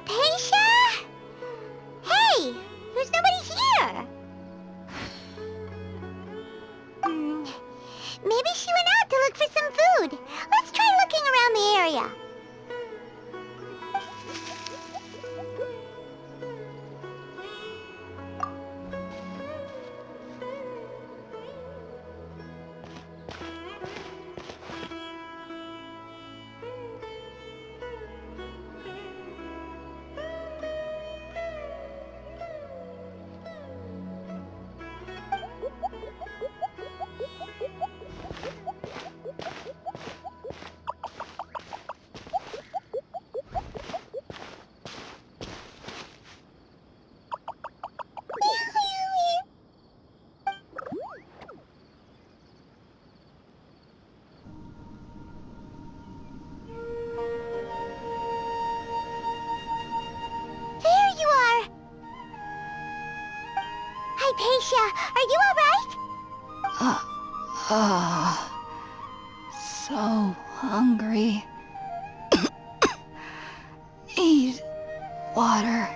Hypatia? Hey, there's nobody here. Maybe she went out to look for some food. Let's try looking around the area. Hypatia, are you alright? So hungry. Need water.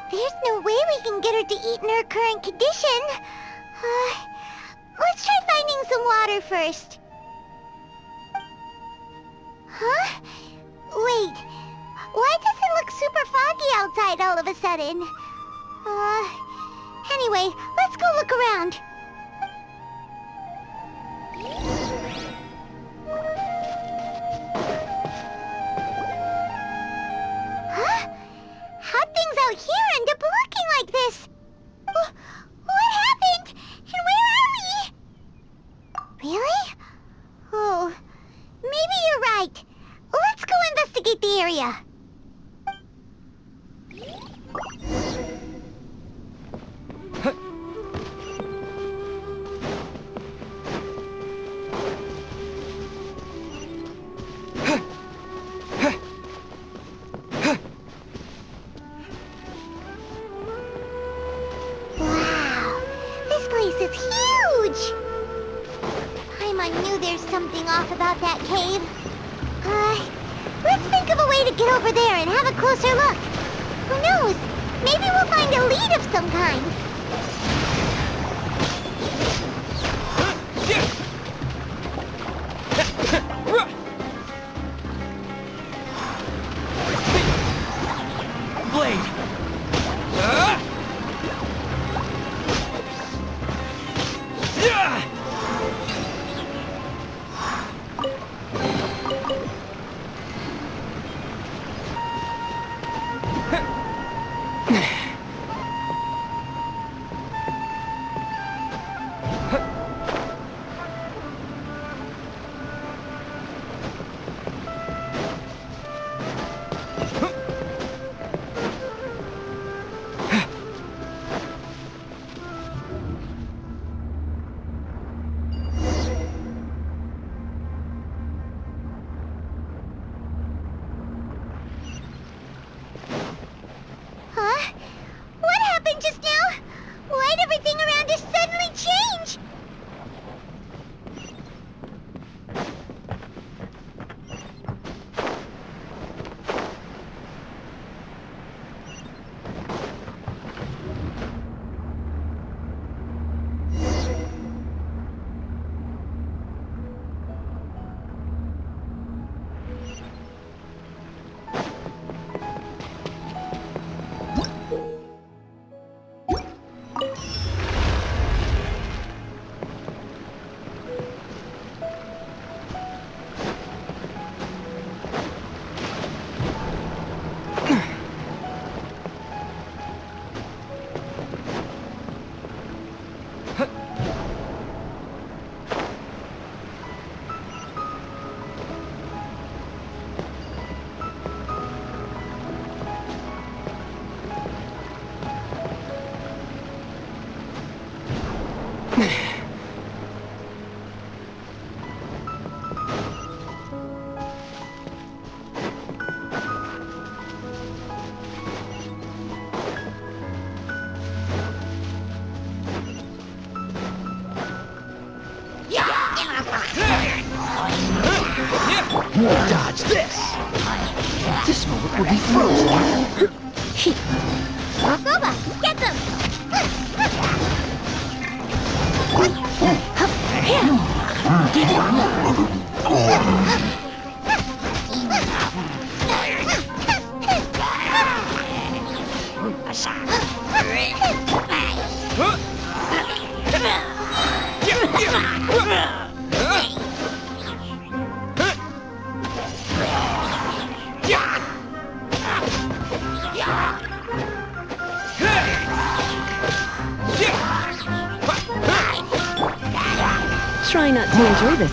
There's no way we can get her to eat in her current condition. Let's try finding some water first. Huh? Wait, why does it look super foggy outside all of a sudden? Anyway, let's go look around. Huh? How'd things out here end up looking like this? What happened? And where are we? Really? Oh, maybe you're right. Let's go investigate the area. This is huge! I knew there's something off about that cave. Let's think of a way to get over there and have a closer look. Who knows? Maybe we'll find a lead of some kind. Blade! Dodge this! This moment will be frozen. Boba, get them! Try not to enjoy this.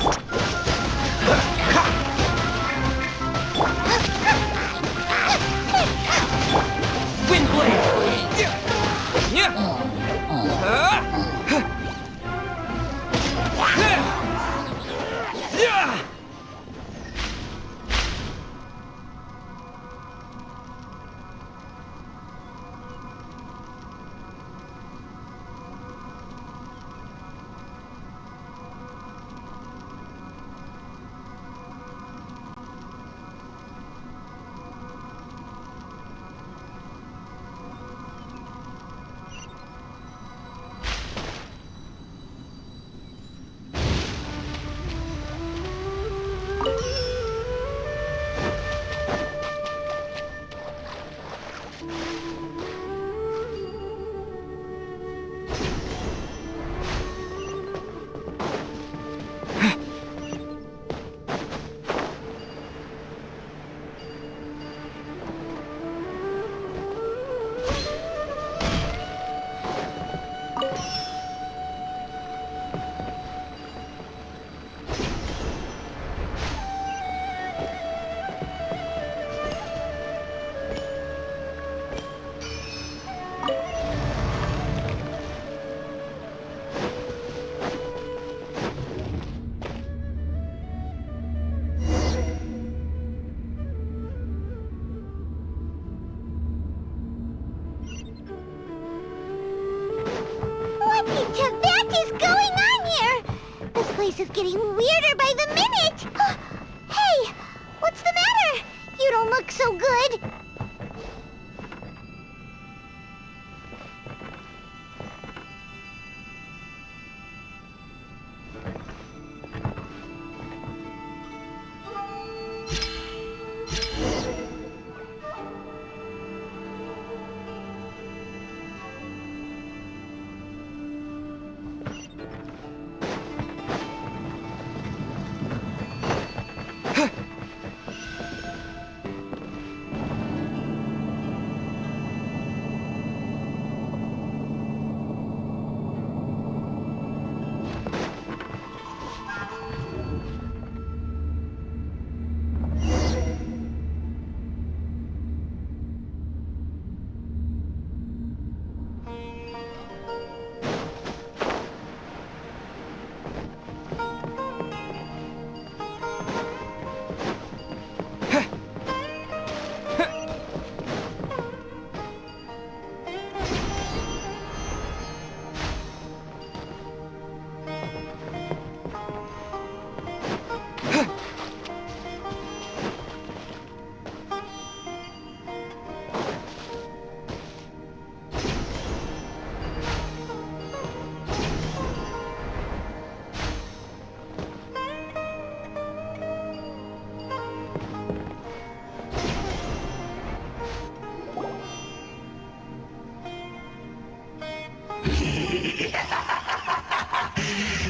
Wind blade. What in Tibet is going on here? This place is getting weirder by the minute! Hey, what's the matter? You don't look so good.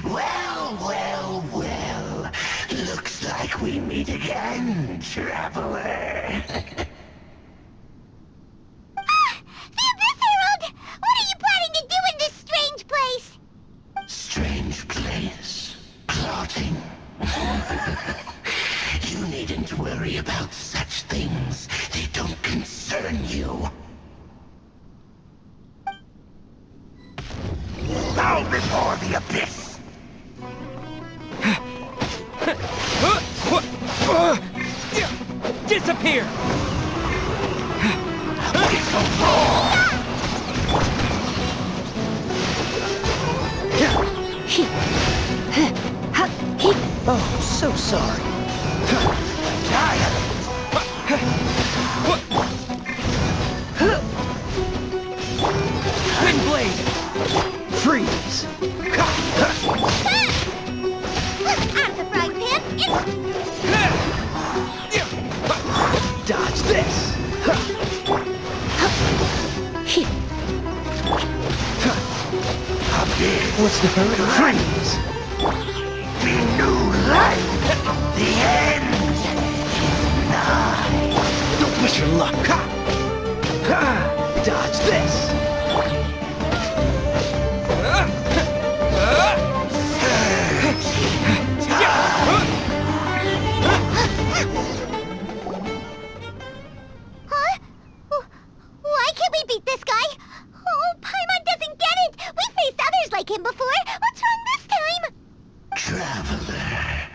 Well. Looks like we meet again, traveler. The Abyss Herald! What are you planning to do in this strange place? Strange place. Plotting. You needn't worry about such things. They don't concern you. Bow before the Abyss! Disappear! Oh, so sorry. Giant! What's the hurry? Freeze! The new life! The end is nigh! Don't push your luck! Ha! Ha! Dodge this! Huh? Why can't we beat this guy? Oh, Paimon doesn't get it! We faced others like him before! What's wrong this time? Traveler,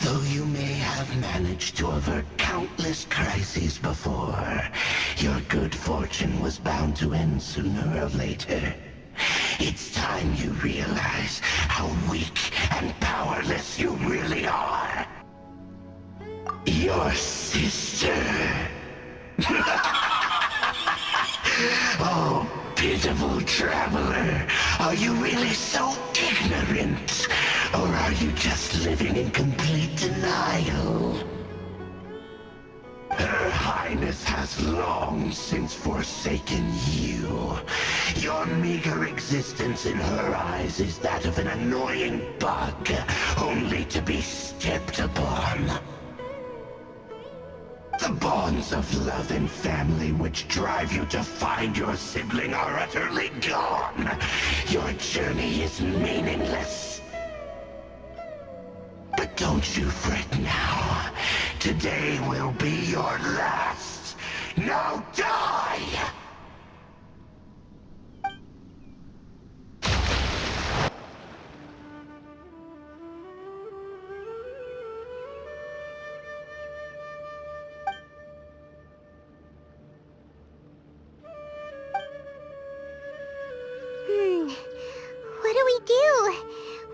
though you may have managed to avert countless crises before, your good fortune was bound to end sooner or later. It's time you realize how weak and powerless you really are. Your sister. Oh, pitiful traveler. Are you really so ignorant? Or are you just living in complete denial? Her Highness has long since forsaken you. Your meager existence in her eyes is that of an annoying bug, only to be stepped upon. The bonds of love and family which drive you to find your sibling are utterly gone. Your journey is meaningless. But don't you fret now. Today will be your last. Now die! What do we do?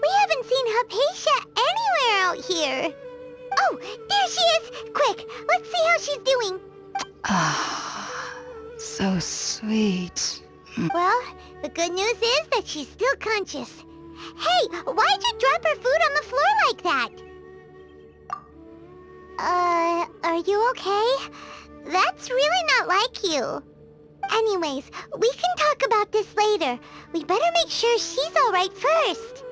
We haven't seen Hypatia anywhere out here. Oh, there she is! Quick, let's see how she's doing. Ah, so sweet. Well, the good news is that she's still conscious. Hey, why'd you drop her food on the floor like that? Are you okay? That's really not like you. Anyways, we can talk about this later. We better make sure she's alright first.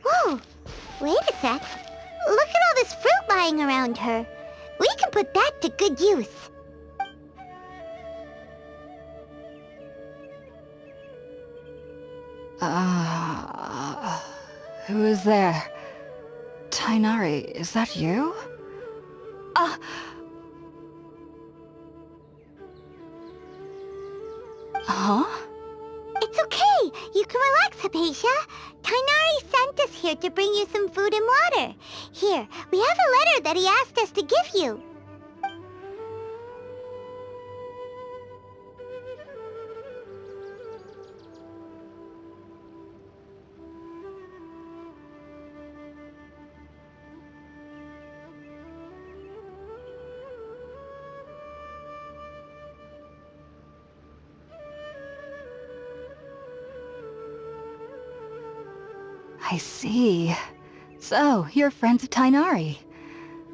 Whoa, wait a sec. Look at all this fruit lying around her. We can put that to good use. Who is there? Tainari, is that you? Huh? It's okay. You can relax, Hypatia. Tainari sent us here to bring you some food and water. Here, we have a letter that he asked us to give you. I see. So, you're friends of Tainari.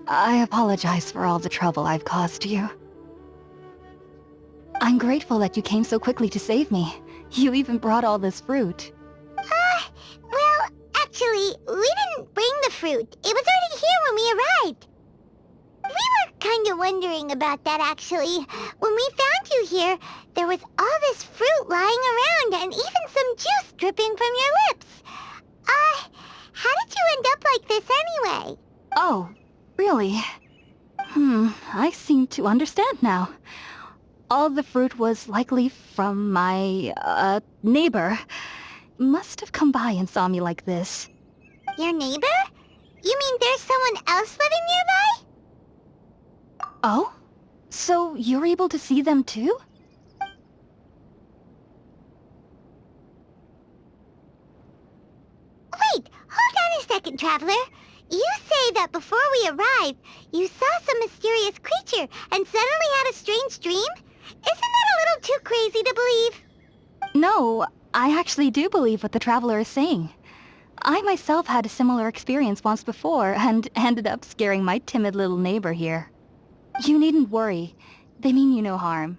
I apologize for all the trouble I've caused you. I'm grateful that you came so quickly to save me. You even brought all this fruit. Well, actually, we didn't bring the fruit. It was already here when we arrived. We were kind of wondering about that, actually. When we found you here, there was all this fruit lying around and even some juice dripping from your lips. How did you end up like this anyway? Oh, really? I seem to understand now. All the fruit was likely from my, neighbor. Must have come by and saw me like this. Your neighbor? You mean there's someone else living nearby? Oh? So you're able to see them too? Wait, hold on a second, Traveler. You say that before we arrived, you saw some mysterious creature and suddenly had a strange dream? Isn't that a little too crazy to believe? No, I actually do believe what the Traveler is saying. I myself had a similar experience once before and ended up scaring my timid little neighbor here. You needn't worry. They mean you no harm.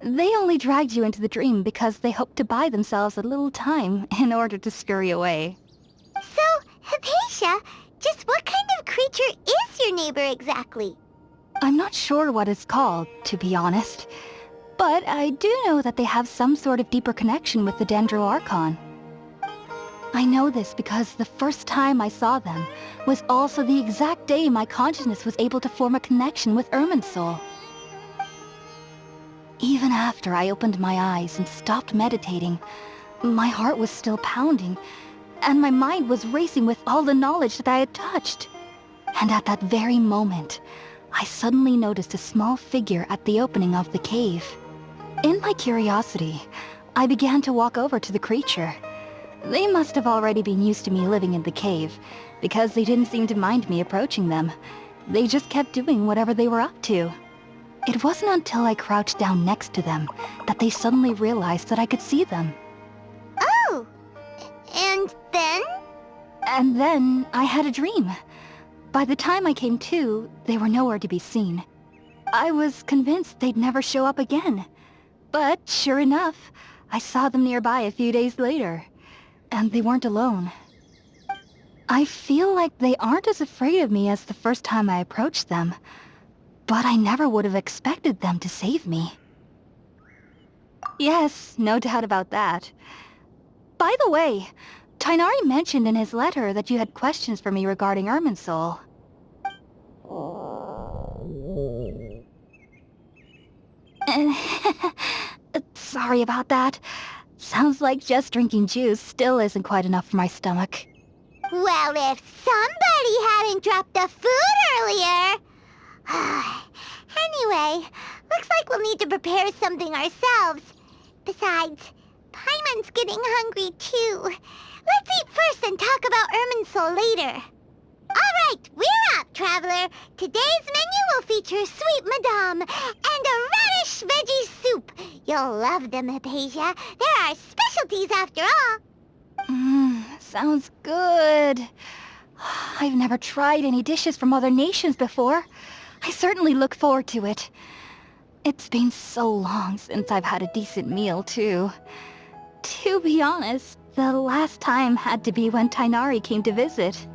They only dragged you into the dream because they hoped to buy themselves a little time in order to scurry away. So, Hypatia, just what kind of creature is your neighbor exactly? I'm not sure what it's called, to be honest. But I do know that they have some sort of deeper connection with the Dendro-Archon. I know this because the first time I saw them was also the exact day my consciousness was able to form a connection with Irminsul. Even after I opened my eyes and stopped meditating, my heart was still pounding, and my mind was racing with all the knowledge that I had touched. And at that very moment, I suddenly noticed a small figure at the opening of the cave. In my curiosity, I began to walk over to the creature. They must have already been used to me living in the cave, because they didn't seem to mind me approaching them. They just kept doing whatever they were up to. It wasn't until I crouched down next to them that they suddenly realized that I could see them. Oh! And then? And then I had a dream. By the time I came to, they were nowhere to be seen. I was convinced they'd never show up again. But sure enough, I saw them nearby a few days later. And they weren't alone. I feel like they aren't as afraid of me as the first time I approached them. But I never would have expected them to save me. Yes, no doubt about that. By the way, Tainari mentioned in his letter that you had questions for me regarding Irminsul. Sorry about that. Sounds like just drinking juice still isn't quite enough for my stomach. Well, if somebody hadn't dropped the food earlier... Anyway, looks like we'll need to prepare something ourselves. Besides, Paimon's getting hungry too. Let's eat first and talk about Irminsul later. Alright, we're up, traveler. Today's menu will feature sweet madame and a radish veggie soup. You'll love them, Hypatia. They're our specialties after all. Sounds good. I've never tried any dishes from other nations before. I certainly look forward to it. It's been so long since I've had a decent meal, too. To be honest, the last time had to be when Tainari came to visit.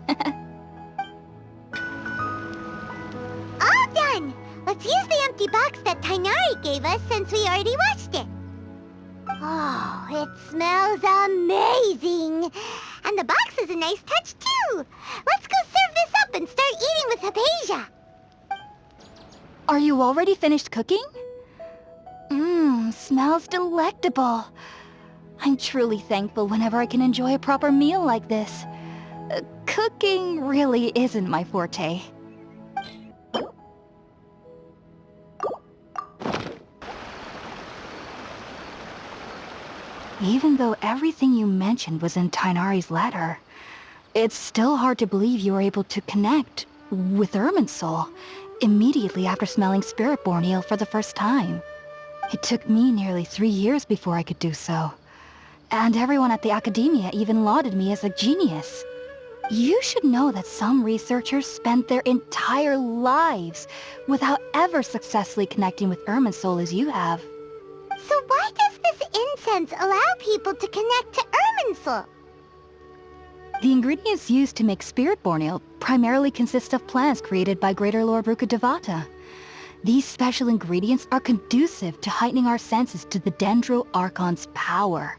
All done! Let's use the empty box that Tainari gave us since we already watched it. Oh, it smells amazing! And the box is a nice touch, too! Let's go serve this up and start eating with Hypatia! Are you already finished cooking? Smells delectable. I'm truly thankful whenever I can enjoy a proper meal like this. Cooking really isn't my forte. Even though everything you mentioned was in Tainari's letter, it's still hard to believe you were able to connect with Irminsul immediately after smelling Spiritborn eel for the first time. It took me nearly 3 years before I could do so. And everyone at the academia even lauded me as a genius. You should know that some researchers spent their entire lives without ever successfully connecting with Irminsul as you have. So why does this incense allow people to connect to Irminsul? The ingredients used to make Spiritborn eel primarily consist of plants created by Greater Lord Rukkhadevata. These special ingredients are conducive to heightening our senses to the Dendro-Archon's power.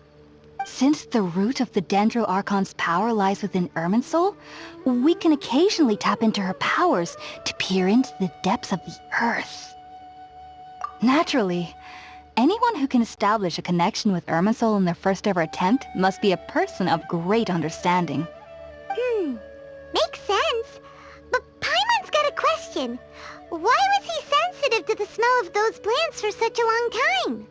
Since the root of the Dendro-Archon's power lies within Irminsul, we can occasionally tap into her powers to peer into the depths of the earth. Naturally, anyone who can establish a connection with Irminsul in their first ever attempt must be a person of great understanding. Makes sense. But Paimon's got a question. Why was he sensitive to the smell of those plants for such a long time?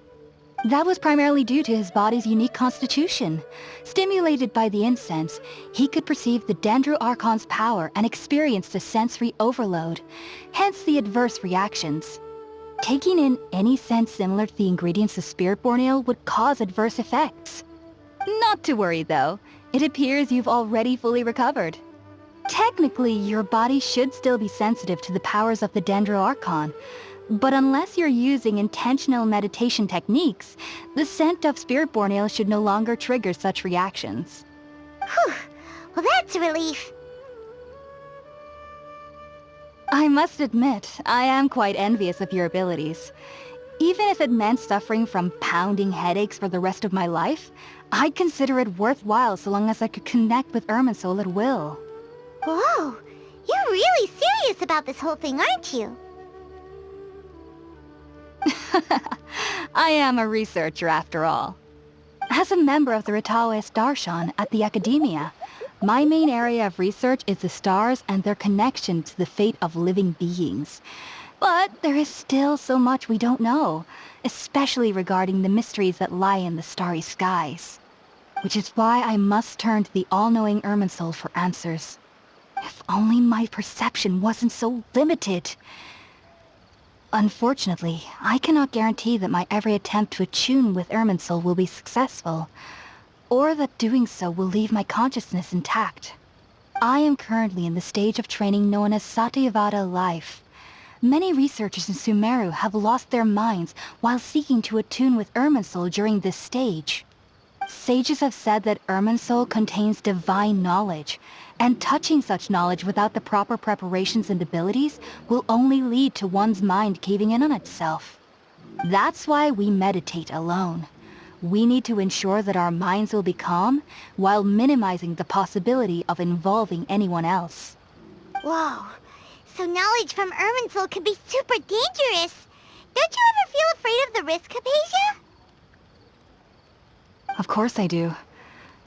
That was primarily due to his body's unique constitution. Stimulated by the incense, he could perceive the Dendro-Archon's power and experienced a sensory overload, hence the adverse reactions. Taking in any scent similar to the ingredients of Spiritborn eel would cause adverse effects. Not to worry though, it appears you've already fully recovered. Technically, your body should still be sensitive to the powers of the Dendro-Archon, But unless you're using intentional meditation techniques, the scent of spirit-born ale should no longer trigger such reactions. Whew. Well, that's a relief. I must admit, I am quite envious of your abilities. Even if it meant suffering from pounding headaches for the rest of my life, I'd consider it worthwhile so long as I could connect with Irminsul at will. Whoa, you're really serious about this whole thing, aren't you? I am a researcher after all. As a member of the Ritaoist Darshan at the Academia, my main area of research is the stars and their connection to the fate of living beings. But there is still so much we don't know, especially regarding the mysteries that lie in the starry skies. Which is why I must turn to the all-knowing Irminsul for answers. If only my perception wasn't so limited. Unfortunately, I cannot guarantee that my every attempt to attune with Irminsul will be successful, or that doing so will leave my consciousness intact. I am currently in the stage of training known as Satyavada life. Many researchers in Sumeru have lost their minds while seeking to attune with Irminsul during this stage. Sages have said that Irminsul contains divine knowledge, and touching such knowledge without the proper preparations and abilities will only lead to one's mind caving in on itself. That's why we meditate alone. We need to ensure that our minds will be calm while minimizing the possibility of involving anyone else. Whoa, so knowledge from Irminsul could be super dangerous. Don't you ever feel afraid of the risk, Hypatia? Of course I do.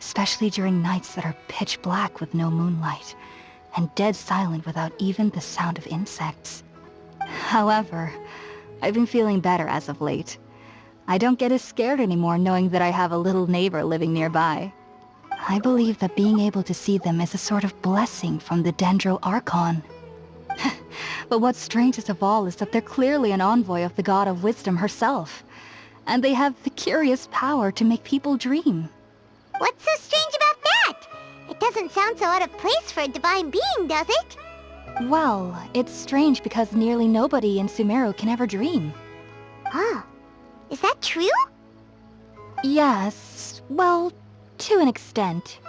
Especially during nights that are pitch black with no moonlight, and dead silent without even the sound of insects. However, I've been feeling better as of late. I don't get as scared anymore knowing that I have a little neighbor living nearby. I believe that being able to see them is a sort of blessing from the Dendro Archon. But what's strangest of all is that they're clearly an envoy of the God of Wisdom herself, and they have the curious power to make people dream. What's so strange about that? It doesn't sound so out of place for a divine being, does it? Well, it's strange because nearly nobody in Sumeru can ever dream. Huh. Is that true? Yes, well, to an extent.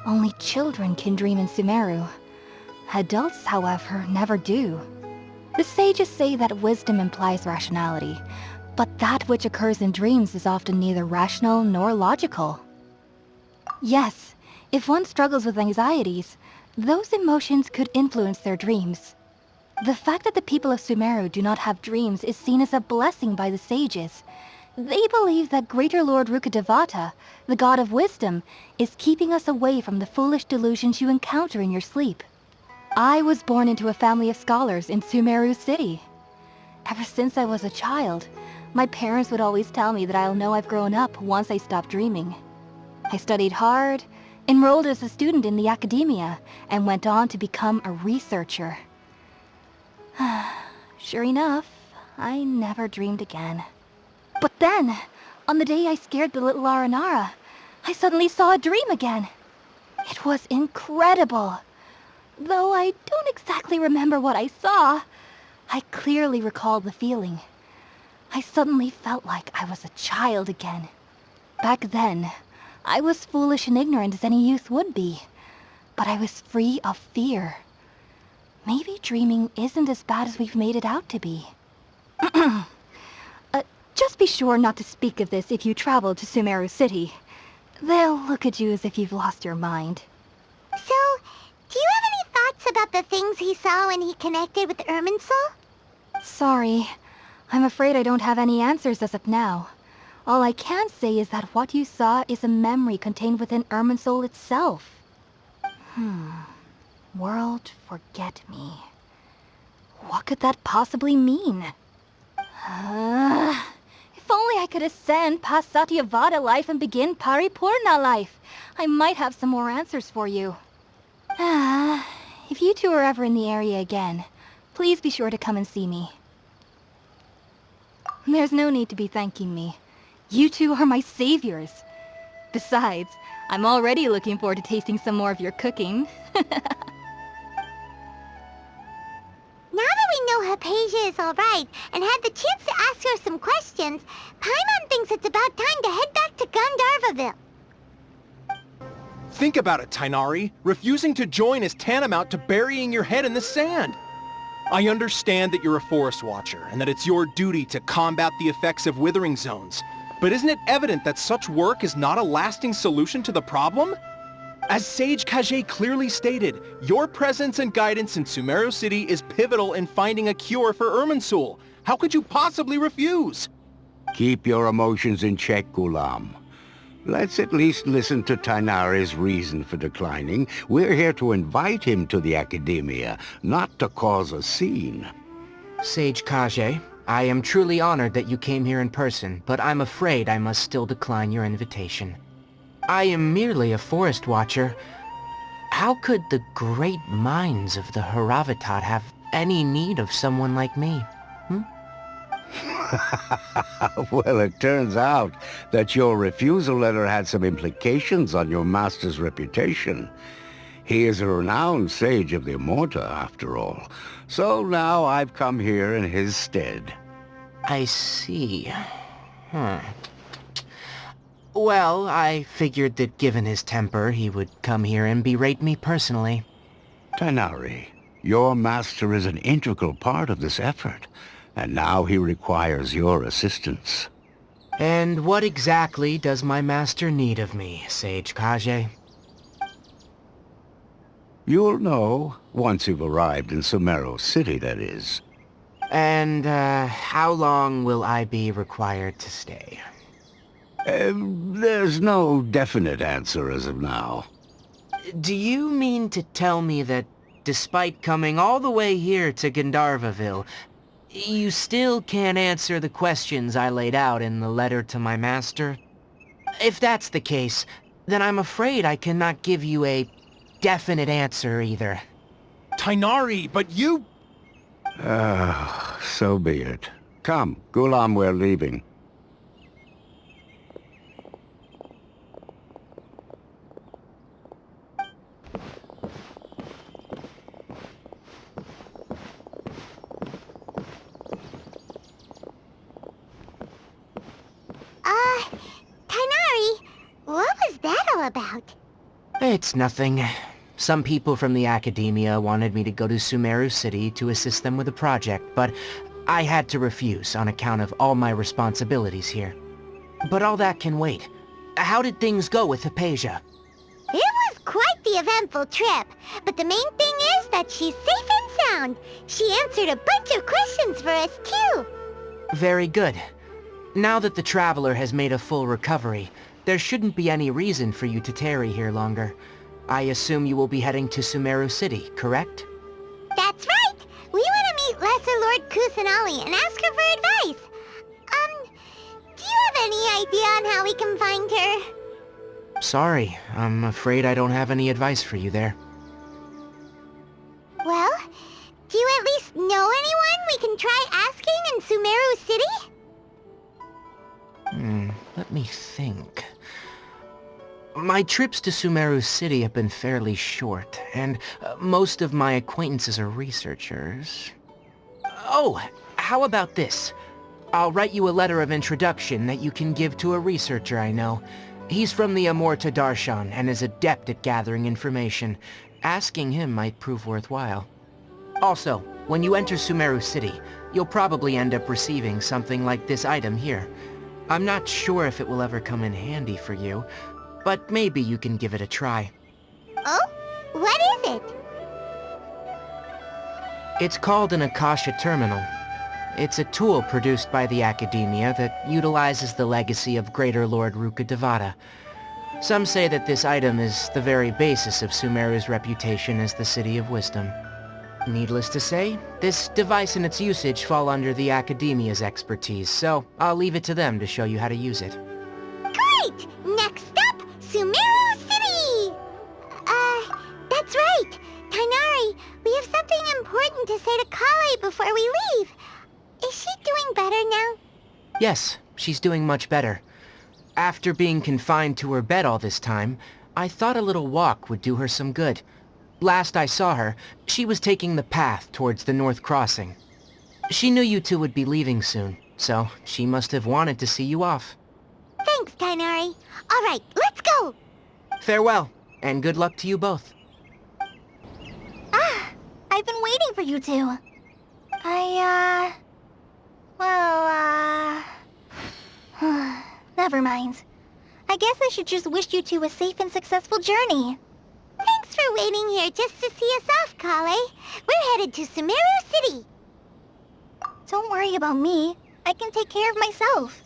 Only children can dream in Sumeru. Adults, however, never do. The sages say that wisdom implies rationality, but that which occurs in dreams is often neither rational nor logical. Yes, if one struggles with anxieties, those emotions could influence their dreams. The fact that the people of Sumeru do not have dreams is seen as a blessing by the sages. They believe that Greater Lord Rukkhadevata, the God of Wisdom, is keeping us away from the foolish delusions you encounter in your sleep. I was born into a family of scholars in Sumeru City. Ever since I was a child, my parents would always tell me that I'll know I've grown up once I stop dreaming. I studied hard, enrolled as a student in the Academia, and went on to become a researcher. Sure enough, I never dreamed again. But then, on the day I scared the little Aranara, I suddenly saw a dream again. It was incredible. Though I don't exactly remember what I saw, I clearly recall the feeling. I suddenly felt like I was a child again. Back then, I was foolish and ignorant as any youth would be, but I was free of fear. Maybe dreaming isn't as bad as we've made it out to be. Just be sure not to speak of this if you travel to Sumeru City. They'll look at you as if you've lost your mind. So, do you have any thoughts about the things he saw when he connected with Irminsul? Sorry. I'm afraid I don't have any answers as of now. All I can say is that what you saw is a memory contained within Irminsul itself. World forget me. What could that possibly mean? If only I could ascend past Satyavada life and begin Paripurna life, I might have some more answers for you. If you two are ever in the area again, please be sure to come and see me. There's no need to be thanking me. You two are my saviors. Besides, I'm already looking forward to tasting some more of your cooking. Now that we know Hypatia is alright and had the chance to ask her some questions, Paimon thinks it's about time to head back to Gandharvaville. Think about it, Tainari. Refusing to join is tantamount to burying your head in the sand. I understand that you're a forest watcher and that it's your duty to combat the effects of withering zones. But isn't it evident that such work is not a lasting solution to the problem? As Sage Kage clearly stated, your presence and guidance in Sumeru City is pivotal in finding a cure for Irminsul. How could you possibly refuse? Keep your emotions in check, Gulam. Let's at least listen to Tainari's reason for declining. We're here to invite him to the Academia, not to cause a scene. Sage Kage, I am truly honored that you came here in person, but I'm afraid I must still decline your invitation. I am merely a forest watcher. How could the great minds of the Haravatat have any need of someone like me? Well, it turns out that your refusal letter had some implications on your master's reputation. He is a renowned sage of the Immorta, after all. So now I've come here in his stead. I see. Well, I figured that given his temper, he would come here and berate me personally. Tainari, your master is an integral part of this effort, and now he requires your assistance. And what exactly does my master need of me, Sage Kage? You'll know, once you've arrived in Sumeru City, that is. And, how long will I be required to stay? There's no definite answer as of now. Do you mean to tell me that, despite coming all the way here to Gandharvaville, you still can't answer the questions I laid out in the letter to my master? If that's the case, then I'm afraid I cannot give you a definite answer either. Tainari, but you... So be it. Come, Gulam, we're leaving. Tainari, what was that all about? It's nothing. Some people from the Academia wanted me to go to Sumeru City to assist them with a project, but I had to refuse on account of all my responsibilities here. But all that can wait. How did things go with Hypatia? It was quite the eventful trip, but the main thing is that she's safe and sound. She answered a bunch of questions for us, too. Very good. Now that the Traveler has made a full recovery, there shouldn't be any reason for you to tarry here longer. I assume you will be heading to Sumeru City, correct? That's right! We want to meet Lesser Lord Kusanali and ask her for advice. Do you have any idea on how we can find her? Sorry, I'm afraid I don't have any advice for you there. Well, do you at least know anyone we can try asking in Sumeru City? Let me think. My trips to Sumeru City have been fairly short, and most of my acquaintances are researchers. Oh, how about this? I'll write you a letter of introduction that you can give to a researcher I know. He's from the Amorta Darshan and is adept at gathering information. Asking him might prove worthwhile. Also, when you enter Sumeru City, you'll probably end up receiving something like this item here. I'm not sure if it will ever come in handy for you, but maybe you can give it a try. Oh? What is it? It's called an Akasha Terminal. It's a tool produced by the Academia that utilizes the legacy of Greater Lord Rukkhadevata. Some say that this item is the very basis of Sumeru's reputation as the City of Wisdom. Needless to say, this device and its usage fall under the Academia's expertise, so I'll leave it to them to show you how to use it. Great! Next up, Sumeru City! That's right! Tainari, we have something important to say to Kale before we leave. Is she doing better now? Yes, she's doing much better. After being confined to her bed all this time, I thought a little walk would do her some good. Last I saw her, she was taking the path towards the North Crossing. She knew you two would be leaving soon, so she must have wanted to see you off. Thanks, Tainari. All right, let's go! Farewell, and good luck to you both. I've been waiting for you two. Never mind. I guess I should just wish you two a safe and successful journey. Thanks for waiting here just to see us off, Kale. We're headed to Sumeru City. Don't worry about me. I can take care of myself.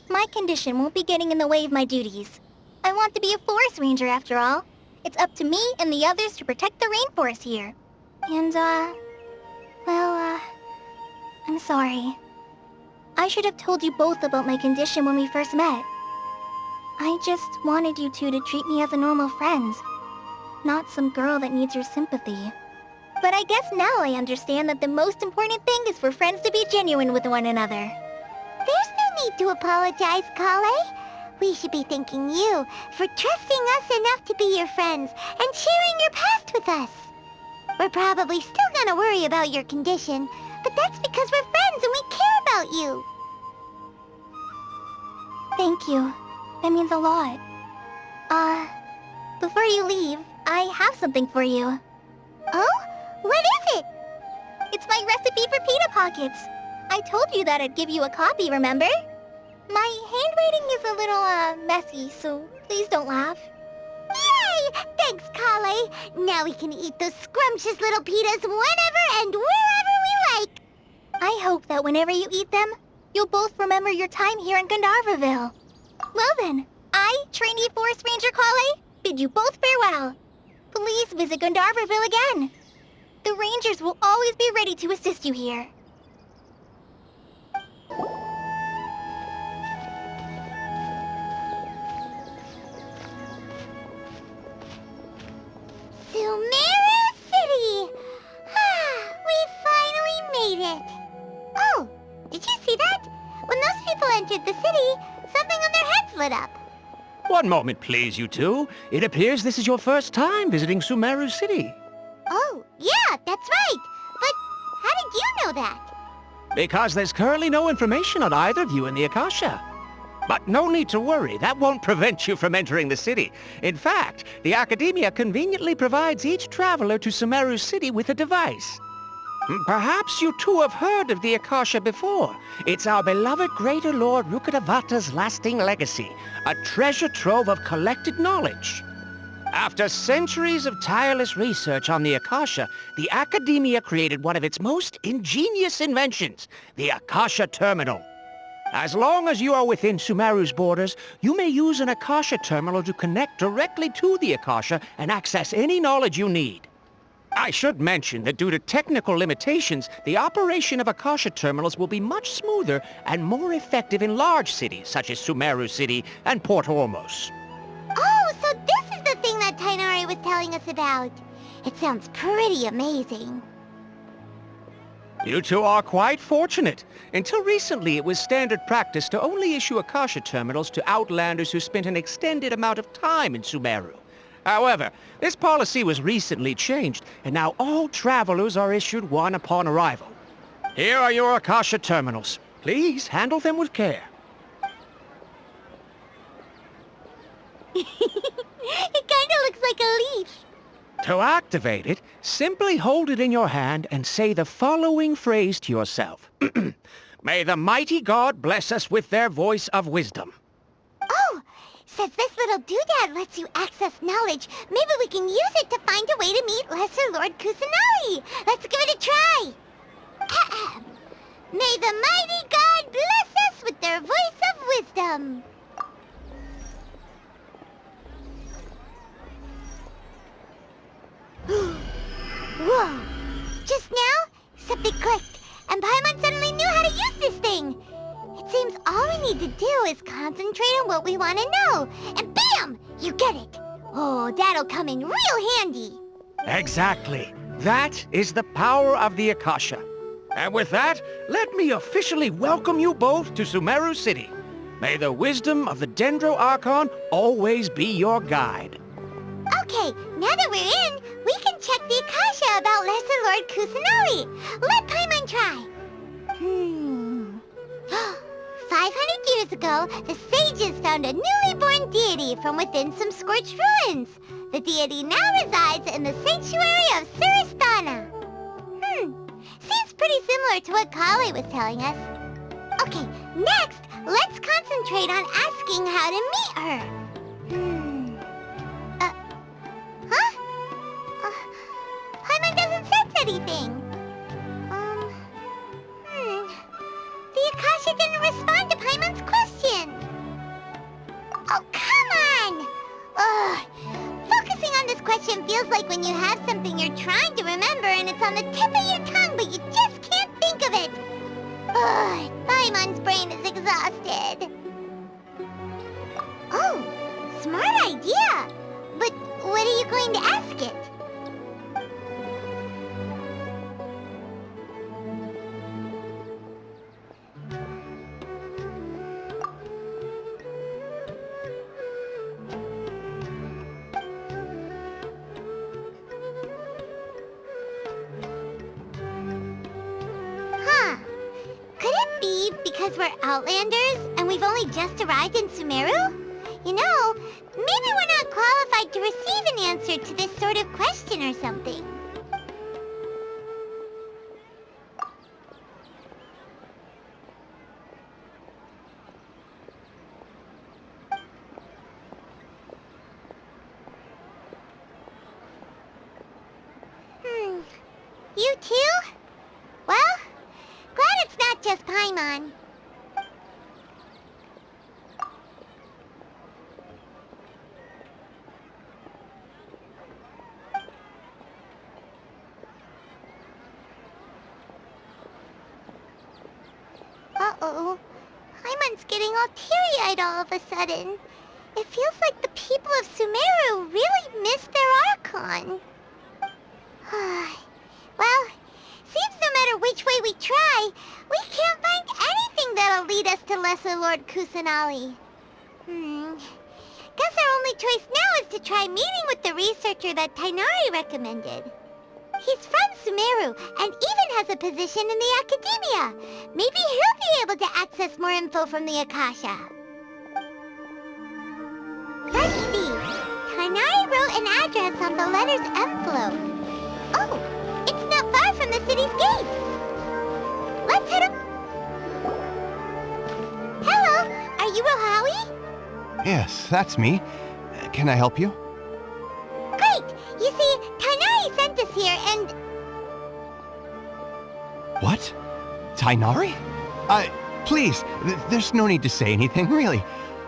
My condition won't be getting in the way of my duties. I want to be a forest ranger after all. It's up to me and the others to protect the rainforest here. And, I'm sorry. I should have told you both about my condition when we first met. I just wanted you two to treat me as a normal friend, not some girl that needs your sympathy. But I guess now I understand that the most important thing is for friends to be genuine with one another. There's no need to apologize, Kale. We should be thanking you for trusting us enough to be your friends and sharing your past with us. We're probably still gonna worry about your condition, but that's because we're friends and we care about you. Thank you. That means a lot. Before you leave, I have something for you. Oh? What is it? It's my recipe for pita pockets. I told you that I'd give you a copy, remember? My handwriting is a little, messy, so please don't laugh. Yay! Thanks, Kale. Now we can eat those scrumptious little pitas whenever and wherever we like. I hope that whenever you eat them, you'll both remember your time here in Gandharvaville. Well then, I, trainee Forest Ranger Kale, bid you both farewell. Please visit Gandharvaville again. The Rangers will always be ready to assist you here. Sumeru City! We finally made it! Oh, did you see that? When those people entered the city, something on their heads lit up. One moment, please, you two. It appears this is your first time visiting Sumeru City. Oh, yeah, that's right. But how did you know that? Because there's currently no information on either of you in the Akasha. But no need to worry, that won't prevent you from entering the city. In fact, the Academia conveniently provides each traveler to Sumeru City with a device. Perhaps you two have heard of the Akasha before. It's our beloved Greater Lord Rukkhadevata's lasting legacy, a treasure trove of collected knowledge. After centuries of tireless research on the Akasha, the Academia created one of its most ingenious inventions, the Akasha Terminal. As long as you are within Sumeru's borders, you may use an Akasha terminal to connect directly to the Akasha and access any knowledge you need. I should mention that due to technical limitations, the operation of Akasha terminals will be much smoother and more effective in large cities such as Sumeru City and Port Ormos. Oh, so this is the thing that Tainari was telling us about. It sounds pretty amazing. You two are quite fortunate. Until recently, it was standard practice to only issue Akasha terminals to outlanders who spent an extended amount of time in Sumeru. However, this policy was recently changed, and now all travelers are issued one upon arrival. Here are your Akasha terminals. Please handle them with care. It kinda looks like a leaf. To activate it, simply hold it in your hand and say the following phrase to yourself. May the mighty God bless us with their voice of wisdom. Oh, since this little doodad lets you access knowledge, maybe we can use it to find a way to meet Lesser Lord Kusanagi. Let's give it a try. Ahem. May the mighty God bless us with their voice of wisdom. Whoa! Just now, something clicked, and Paimon suddenly knew how to use this thing. It seems all we need to do is concentrate on what we want to know, and bam! You get it. Oh, that'll come in real handy. Exactly. That is the power of the Akasha. And with that, let me officially welcome you both to Sumeru City. May the wisdom of the Dendro Archon always be your guide. Okay, now that we're in, we can check the Akasha about Lesser Lord Kusanagi. Let Paimon try. years ago, the sages found a newly born deity from within some scorched ruins. The deity now resides in the sanctuary of Suristana. Seems pretty similar to what Kale was telling us. Okay, next, let's concentrate on asking how to meet her. Paimon doesn't sense anything. The Akasha didn't respond to Paimon's question. Oh, come on! Ugh. Focusing on this question feels like when you have something you're trying to remember and it's on the tip of your tongue, but you just can't think of it. Ugh, Paimon's brain is exhausted. Oh, smart idea. But what are you going to ask it? Because we're Outlanders, and we've only just arrived in Sumeru? You know, maybe we're not qualified to receive an answer to this sort of question or something. You too? Well, glad it's not just Paimon. Uh-oh. Paimon's getting all teary-eyed all of a sudden. It feels like the people of Sumeru really missed their Archon. Well, seems no matter which way we try, we can't find anything that'll lead us to Lesser Lord Kusanali. Guess our only choice now is to try meeting with the researcher that Tainari recommended. He's from Sumeru, and even has a position in the Academia. Maybe he'll be able to access more info from the Akasha. Let's see. Tainari wrote an address on the letter's envelope. Oh, it's not far from the city's gate. Let's head up. Hello, are you Rohawi? Yes, that's me. Can I help you? Great! You see, Tainari sent us here and... What? Tainari? Please, there's no need to say anything, really.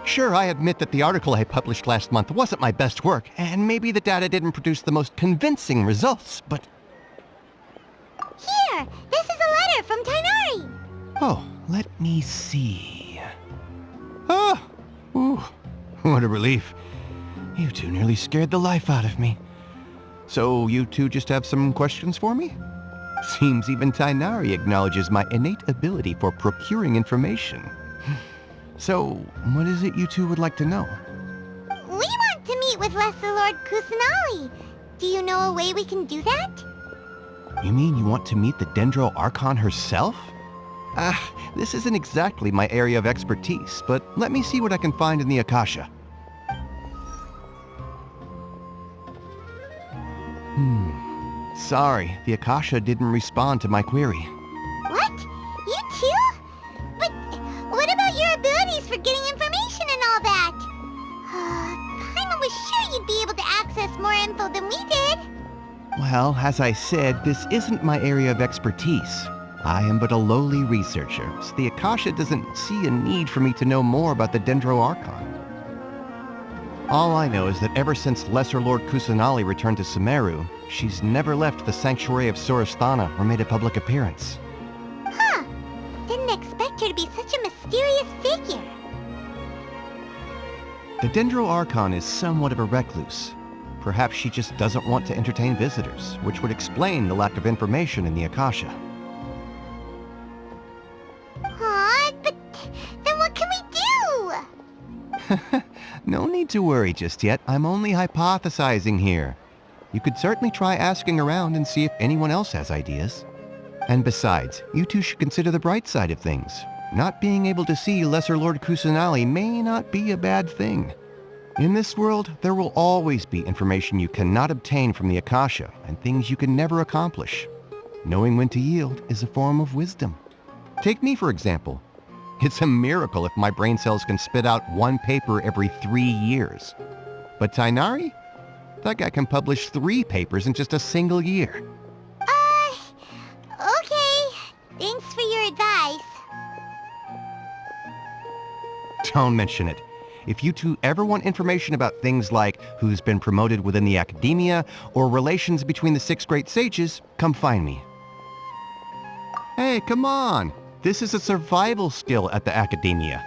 Sure, I admit that the article I published last month wasn't my best work, and maybe the data didn't produce the most convincing results, but... Here! This is a letter from Tainari! Oh, let me see... Oh! Ooh, what a relief. You two nearly scared the life out of me. So you two just have some questions for me? Seems even Tainari acknowledges my innate ability for procuring information. So, what is it you two would like to know? We want to meet with Lesser Lord Kusanali. Do you know a way we can do that? You mean you want to meet the Dendro Archon herself? This isn't exactly my area of expertise, but let me see what I can find in the Akasha. Sorry, the Akasha didn't respond to my query. What? You too? But what about your abilities for getting information and all that? Paimon was sure you'd be able to access more info than we did. Well, as I said, this isn't my area of expertise. I am but a lowly researcher, so the Akasha doesn't see a need for me to know more about the Dendro Archon. All I know is that ever since Lesser Lord Kusanali returned to Sumeru, she's never left the Sanctuary of Suristana or made a public appearance. Huh. Didn't expect her to be such a mysterious figure. The Dendro Archon is somewhat of a recluse. Perhaps she just doesn't want to entertain visitors, which would explain the lack of information in the Akasha. But then what can we do? No need to worry just yet. I'm only hypothesizing here. You could certainly try asking around and see if anyone else has ideas. And besides, you two should consider the bright side of things. not being able to see Lesser Lord Kusanali may not be a bad thing. In this world, there will always be information you cannot obtain from the Akasha and things you can never accomplish. Knowing when to yield is a form of wisdom. Take me, for example. It's a miracle if my brain cells can spit out one paper every 3 years. But Tainari? That guy can publish 3 papers in just a single year. Okay. Thanks for your advice. Don't mention it. If you two ever want information about things like who's been promoted within the academia or relations between the 6 great sages, come find me. Hey, come on! This is a survival skill at the academia.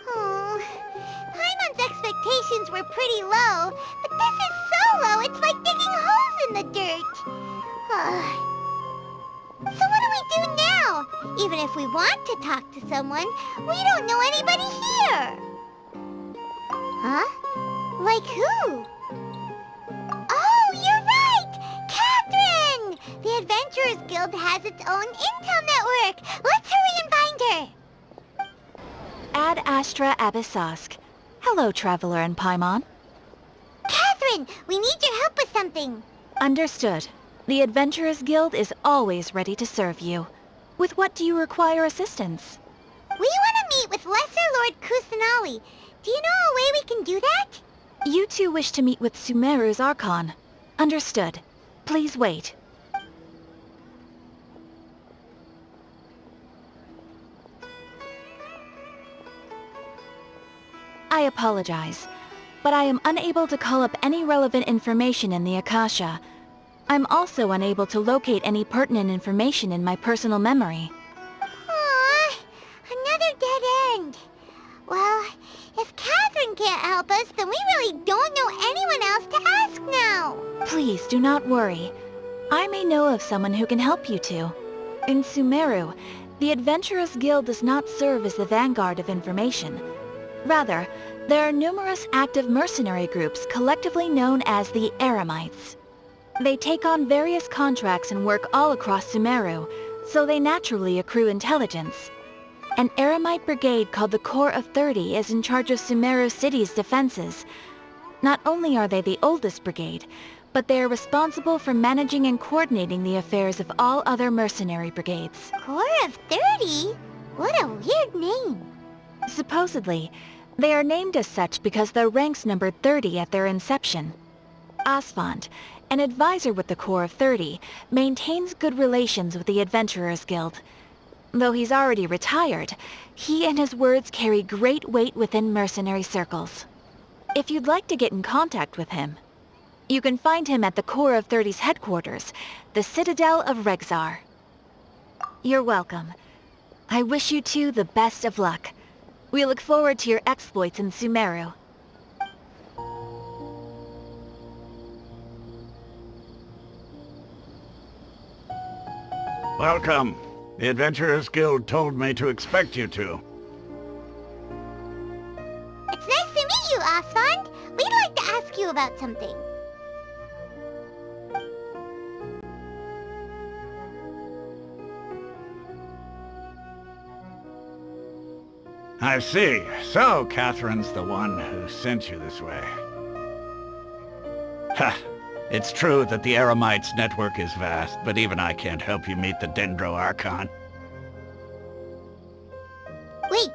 Oh, Paimon's expectations were pretty low, but this is so low it's like digging holes in the dirt. So what do we do now? Even if we want to talk to someone, we don't know anybody here. Huh? Like who? Oh, you're right! Catherine! The Adventurers Guild has its own intel network. Let's hurry and find her. Ad Astra Abyssosk. Hello, Traveler and Paimon. Catherine, we need your help with something. Understood. The Adventurers Guild is always ready to serve you. With what do you require assistance? We want to meet with Lesser Lord Kusanali. Do you know a way we can do that? You two wish to meet with Sumeru's Archon. Understood. Please wait. I apologize, but I am unable to call up any relevant information in the Akasha. I'm also unable to locate any pertinent information in my personal memory. Aww, another dead end. Well, if Catherine can't help us, then we really don't know anyone else to ask now. Please do not worry. I may know of someone who can help you two. In Sumeru, the Adventurers Guild does not serve as the vanguard of information. Rather, there are numerous active mercenary groups collectively known as the Eremites. They take on various contracts and work all across Sumeru, so they naturally accrue intelligence. An Eremite brigade called the Corps of 30 is in charge of Sumeru City's defenses. Not only are they the oldest brigade, but they are responsible for managing and coordinating the affairs of all other mercenary brigades. Corps of 30? What a weird name. Supposedly, they are named as such because their ranks numbered 30 at their inception. Asfand, an advisor with the Corps of 30, maintains good relations with the Adventurers Guild. Though he's already retired, he and his words carry great weight within mercenary circles. If you'd like to get in contact with him, you can find him at the Corps of 30's headquarters, the Citadel of Rexar. You're welcome. I wish you two the best of luck. We look forward to your exploits in Sumeru. Welcome. The Adventurers Guild told me to expect you two. It's nice to meet you, Asfand. We'd like to ask you about something. I see. So, Catherine's the one who sent you this way. Ha! It's true that the Eremites' network is vast, but even I can't help you meet the Dendro Archon. Wait,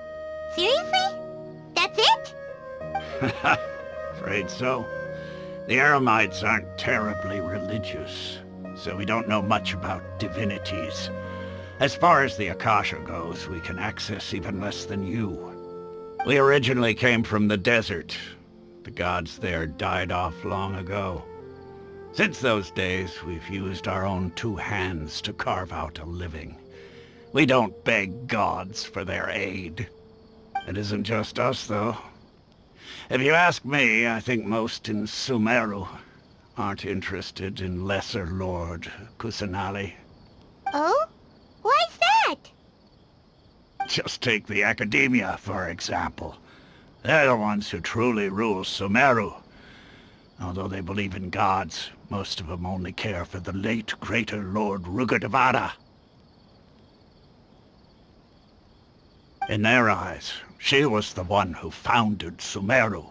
seriously? That's it? Afraid so. The Eremites aren't terribly religious, so we don't know much about divinities. As far as the Akasha goes, we can access even less than you. We originally came from the desert. The gods there died off long ago. Since those days, we've used our own 2 hands to carve out a living. We don't beg gods for their aid. It isn't just us, though. If you ask me, I think most in Sumeru aren't interested in Lesser Lord Kusanali. Oh? Why's that? Just take the Academia, for example. They're the ones who truly rule Sumeru. Although they believe in gods, most of them only care for the late Greater Lord Rugardavada. In their eyes, she was the one who founded Sumeru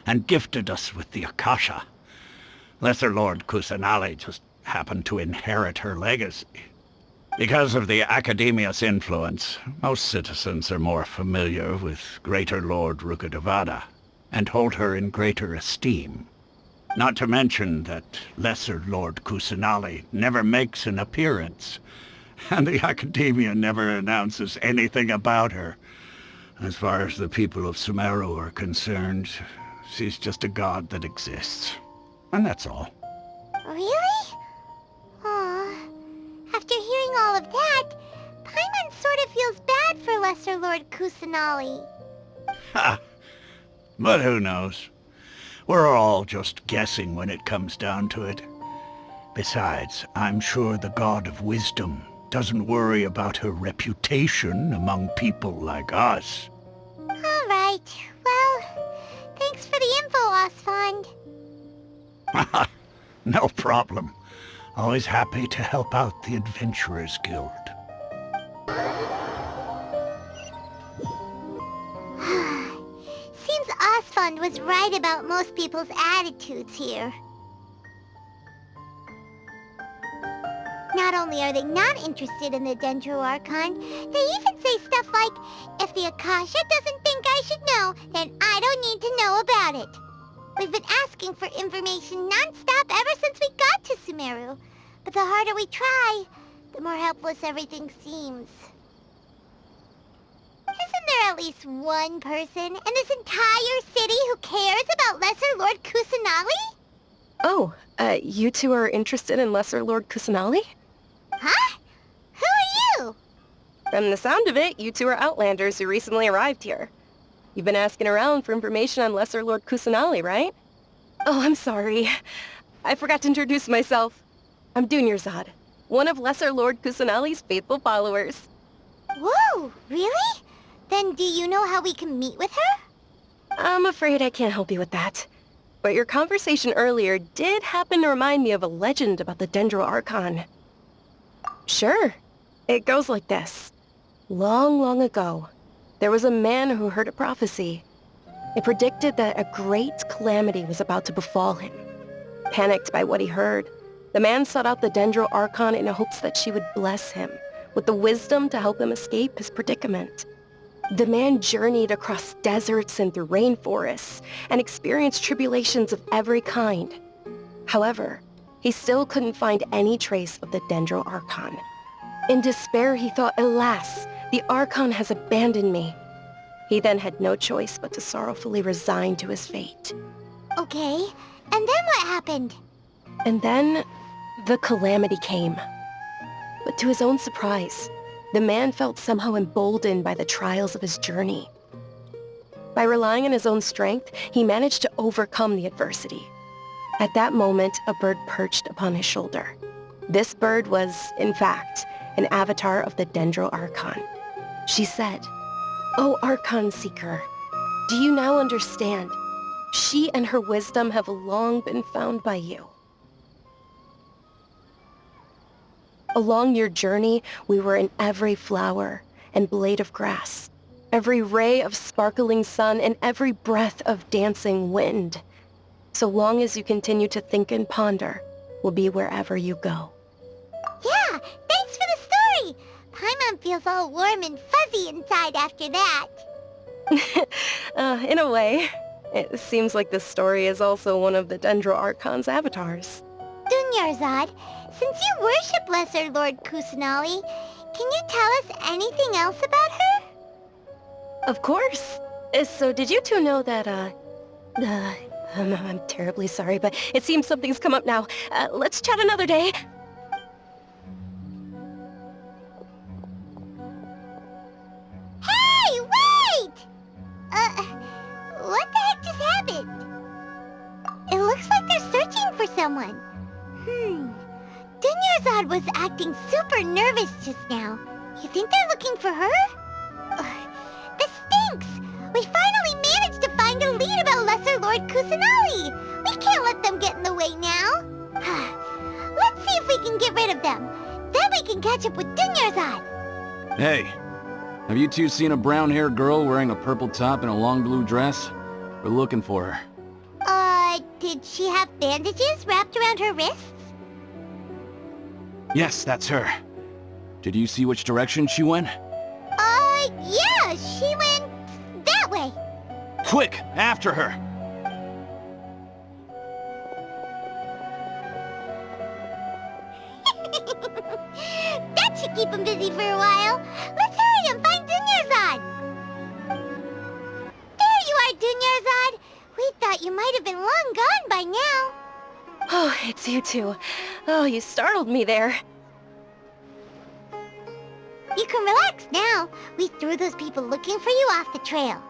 and gifted us with the Akasha. Lesser Lord Kusanali just happened to inherit her legacy. Because of the Academia's influence, most citizens are more familiar with Greater Lord Rukkhadevada and hold her in greater esteem. Not to mention that Lesser Lord Kusanali never makes an appearance, and the Academia never announces anything about her. As far as the people of Sumeru are concerned, she's just a god that exists. And that's all. Really? Aw. After hearing all of that, Paimon sort of feels bad for Lesser Lord Kusanali. Ha! But who knows? We're all just guessing when it comes down to it. Besides, I'm sure the God of Wisdom doesn't worry about her reputation among people like us. Alright, well, thanks for the info, Osfond. No problem. Always happy to help out the Adventurers Guild. Seems Osfond was right about most people's attitudes here. Not only are they not interested in the Dendro Archon, they even say stuff like, if the Akasha doesn't think I should know, then I don't need to know about it. We've been asking for information non-stop ever since we got to Sumeru. But the harder we try, the more helpless everything seems. Isn't there at least one person in this entire city who cares about Lesser Lord Kusanali? Oh, you two are interested in Lesser Lord Kusanali? Huh? Who are you? From the sound of it, you two are Outlanders who recently arrived here. You've been asking around for information on Lesser Lord Kusanali, right? Oh, I'm sorry. I forgot to introduce myself. I'm Dunyarzad, one of Lesser Lord Kusanali's faithful followers. Whoa, really? Then do you know how we can meet with her? I'm afraid I can't help you with that. But your conversation earlier did happen to remind me of a legend about the Dendro Archon. Sure. It goes like this. Long, long ago, there was a man who heard a prophecy. It predicted that a great calamity was about to befall him. Panicked by what he heard, the man sought out the Dendro Archon in hopes that she would bless him with the wisdom to help him escape his predicament. The man journeyed across deserts and through rainforests and experienced tribulations of every kind. However, he still couldn't find any trace of the Dendro Archon. In despair, he thought, alas, the Archon has abandoned me. He then had no choice but to sorrowfully resign to his fate. Okay, and then what happened? And then, the calamity came. But to his own surprise, the man felt somehow emboldened by the trials of his journey. By relying on his own strength, he managed to overcome the adversity. At that moment, a bird perched upon his shoulder. This bird was, in fact, an avatar of the Dendro Archon. She said, "O Archon Seeker, do you now understand? She and her wisdom have long been found by you. Along your journey, we were in every flower and blade of grass, every ray of sparkling sun, and every breath of dancing wind. So long as you continue to think and ponder, we'll be wherever you go." Yeah, thanks for the story! Paimon feels all warm and fuzzy inside after that. In a way, it seems like this story is also one of the Dendro Archon's avatars. Dunyarzad, since you worship Lesser Lord Kusanali, can you tell us anything else about her? Of course. So did you two know that, I'm terribly sorry, but it seems something's come up now. Let's chat another day. Hey, wait! What the heck just happened? It looks like they're searching for someone. Dunyarzad was acting super nervous just now. You think they're looking for her? This stinks! We finally managed to find a lead about Lesser Lord Kusanali! We can't let them get in the way now! Let's see if we can get rid of them. Then we can catch up with Dunyarzad! Hey, Have you two seen a brown-haired girl wearing a purple top and a long blue dress? We're looking for her. Did she have bandages wrapped around her wrists? Yes, that's her. Did you see which direction she went? Yeah, she went that way. Quick, after her! That should keep him busy for a while. Let's hurry and find Dunyarzad. There you are, Dunyarzad. We thought you might have been long gone by now. Oh, it's you two. Oh, you startled me there. You can relax now. We threw those people looking for you off the trail.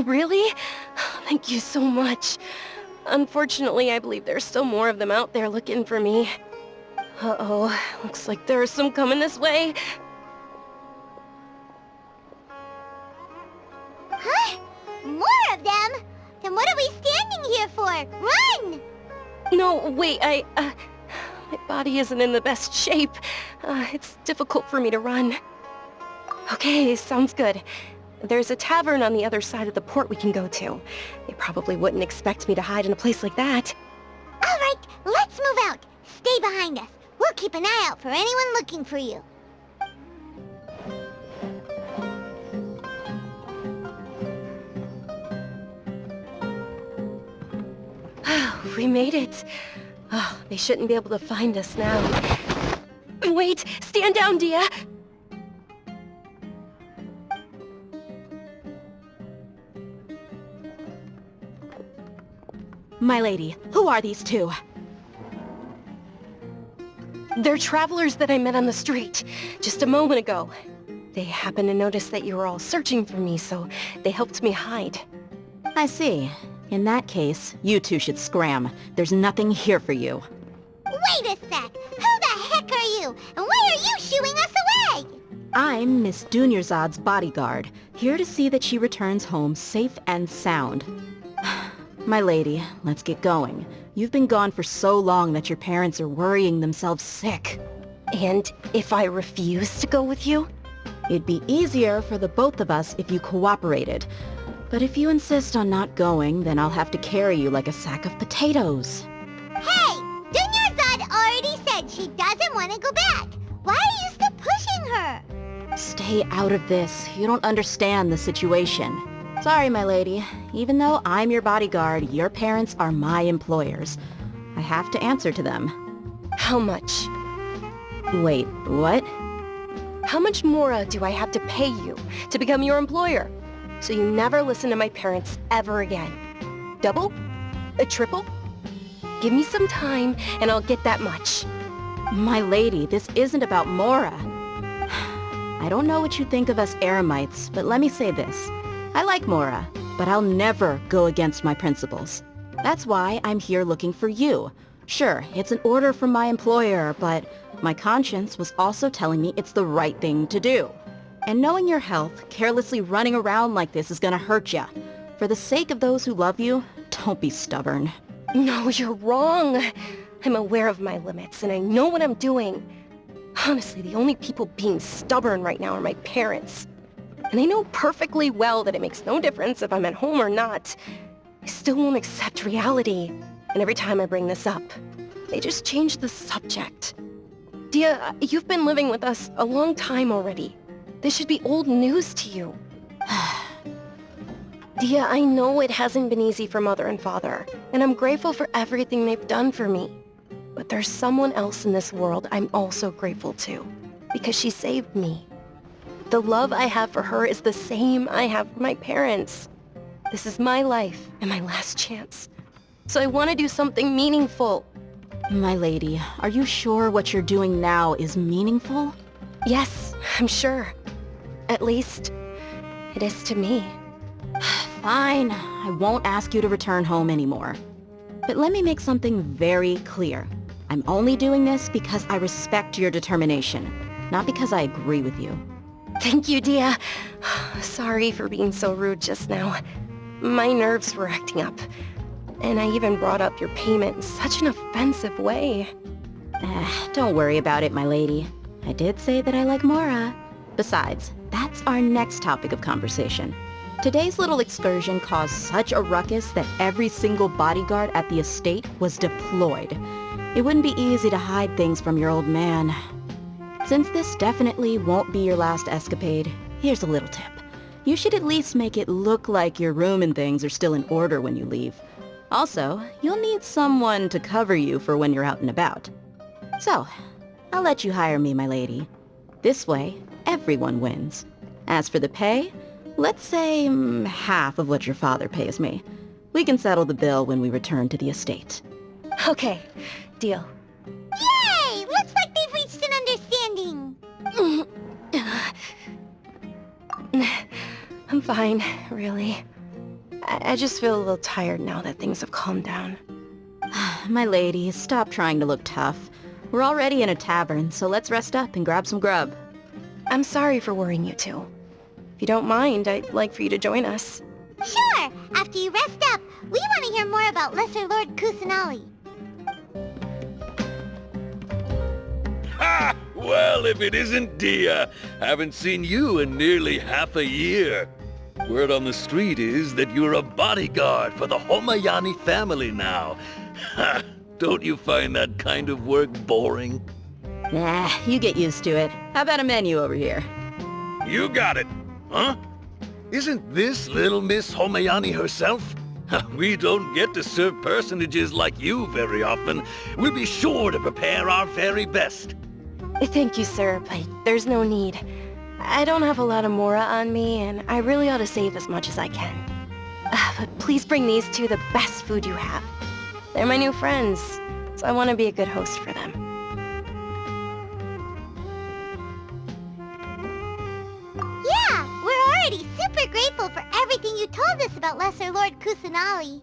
Really? Thank you so much. Unfortunately, I believe there's still more of them out there looking for me. Uh-oh, looks like there's some coming this way. Huh? More of them? Then what are we standing here for? Run! No, wait, my body isn't in the best shape. It's difficult for me to run. Okay, sounds good. There's a tavern on the other side of the port we can go to. They probably wouldn't expect me to hide in a place like that. All right, let's move out. Stay behind us. We'll keep an eye out for anyone looking for you. We made it. Oh, they shouldn't be able to find us now. Wait! Stand down, Dia! My lady, who are these two? They're travelers that I met on the street just a moment ago. They happened to notice that you were all searching for me, so they helped me hide. I see. In that case, you two should scram. There's nothing here for you. Wait a sec! Who the heck are you? And why are you shooing us away? I'm Miss Dunyarzad's bodyguard, here to see that she returns home safe and sound. My lady, let's get going. You've been gone for so long that your parents are worrying themselves sick. And if I refuse to go with you? It'd be easier for the both of us if you cooperated. But if you insist on not going, then I'll have to carry you like a sack of potatoes. Hey! Dunyarzad already said she doesn't want to go back. Why are you still pushing her? Stay out of this. You don't understand the situation. Sorry, my lady. Even though I'm your bodyguard, your parents are my employers. I have to answer to them. How much? Wait, what? How much more do I have to pay you to become your employer? So you never listen to my parents ever again. Double? A triple? Give me some time and I'll get that much. My lady, this isn't about Mora. I don't know what you think of us Eremites, but let me say this. I like Mora, but I'll never go against my principles. That's why I'm here looking for you. Sure, it's an order from my employer, but my conscience was also telling me it's the right thing to do. And knowing your health, carelessly running around like this is gonna hurt ya. For the sake of those who love you, don't be stubborn. No, you're wrong. I'm aware of my limits, and I know what I'm doing. Honestly, the only people being stubborn right now are my parents. And they know perfectly well that it makes no difference if I'm at home or not. They still won't accept reality. And every time I bring this up, they just change the subject. Dia, you've been living with us a long time already. This should be old news to you. Dia, I know it hasn't been easy for Mother and Father, and I'm grateful for everything they've done for me. But there's someone else in this world I'm also grateful to, because she saved me. The love I have for her is the same I have for my parents. This is my life and my last chance. So I want to do something meaningful. My lady, are you sure what you're doing now is meaningful? Yes, I'm sure. At least, it is to me. Fine, I won't ask you to return home anymore. But let me make something very clear. I'm only doing this because I respect your determination, not because I agree with you. Thank you, Dia. Sorry for being so rude just now. My nerves were acting up. And I even brought up your payment in such an offensive way. Don't worry about it, my lady. I did say that I like Mora. Besides, that's our next topic of conversation. Today's little excursion caused such a ruckus that every single bodyguard at the estate was deployed. It wouldn't be easy to hide things from your old man. Since this definitely won't be your last escapade, here's a little tip. You should at least make it look like your room and things are still in order when you leave. Also, you'll need someone to cover you for when you're out and about. So, I'll let you hire me, my lady. This way, everyone wins. As for the pay, let's say half of what your father pays me. We can settle the bill when we return to the estate. Okay, deal. Yay! Looks like they've reached an understanding. I'm fine, really. I just feel a little tired now that things have calmed down. My lady, stop trying to look tough. We're already in a tavern, so let's rest up and grab some grub. I'm sorry for worrying you two. If you don't mind, I'd like for you to join us. Sure! After you rest up, we want to hear more about Lesser Lord Kusanali. Ha! Well, if it isn't Dia. Haven't seen you in nearly half a year. Word on the street is that you're a bodyguard for the Homayani family now. Ha! Don't you find that kind of work boring? Nah, you get used to it. How about a menu over here? You got it. Huh? Isn't this little Miss Homayani herself? We don't get to serve personages like you very often. We'll be sure to prepare our very best. Thank you, sir, but there's no need. I don't have a lot of Mora on me, and I really ought to save as much as I can. But please bring these two the best food you have. They're my new friends, so I want to be a good host for them. Yeah, we're already super grateful for everything you told us about Lesser Lord Kusanali.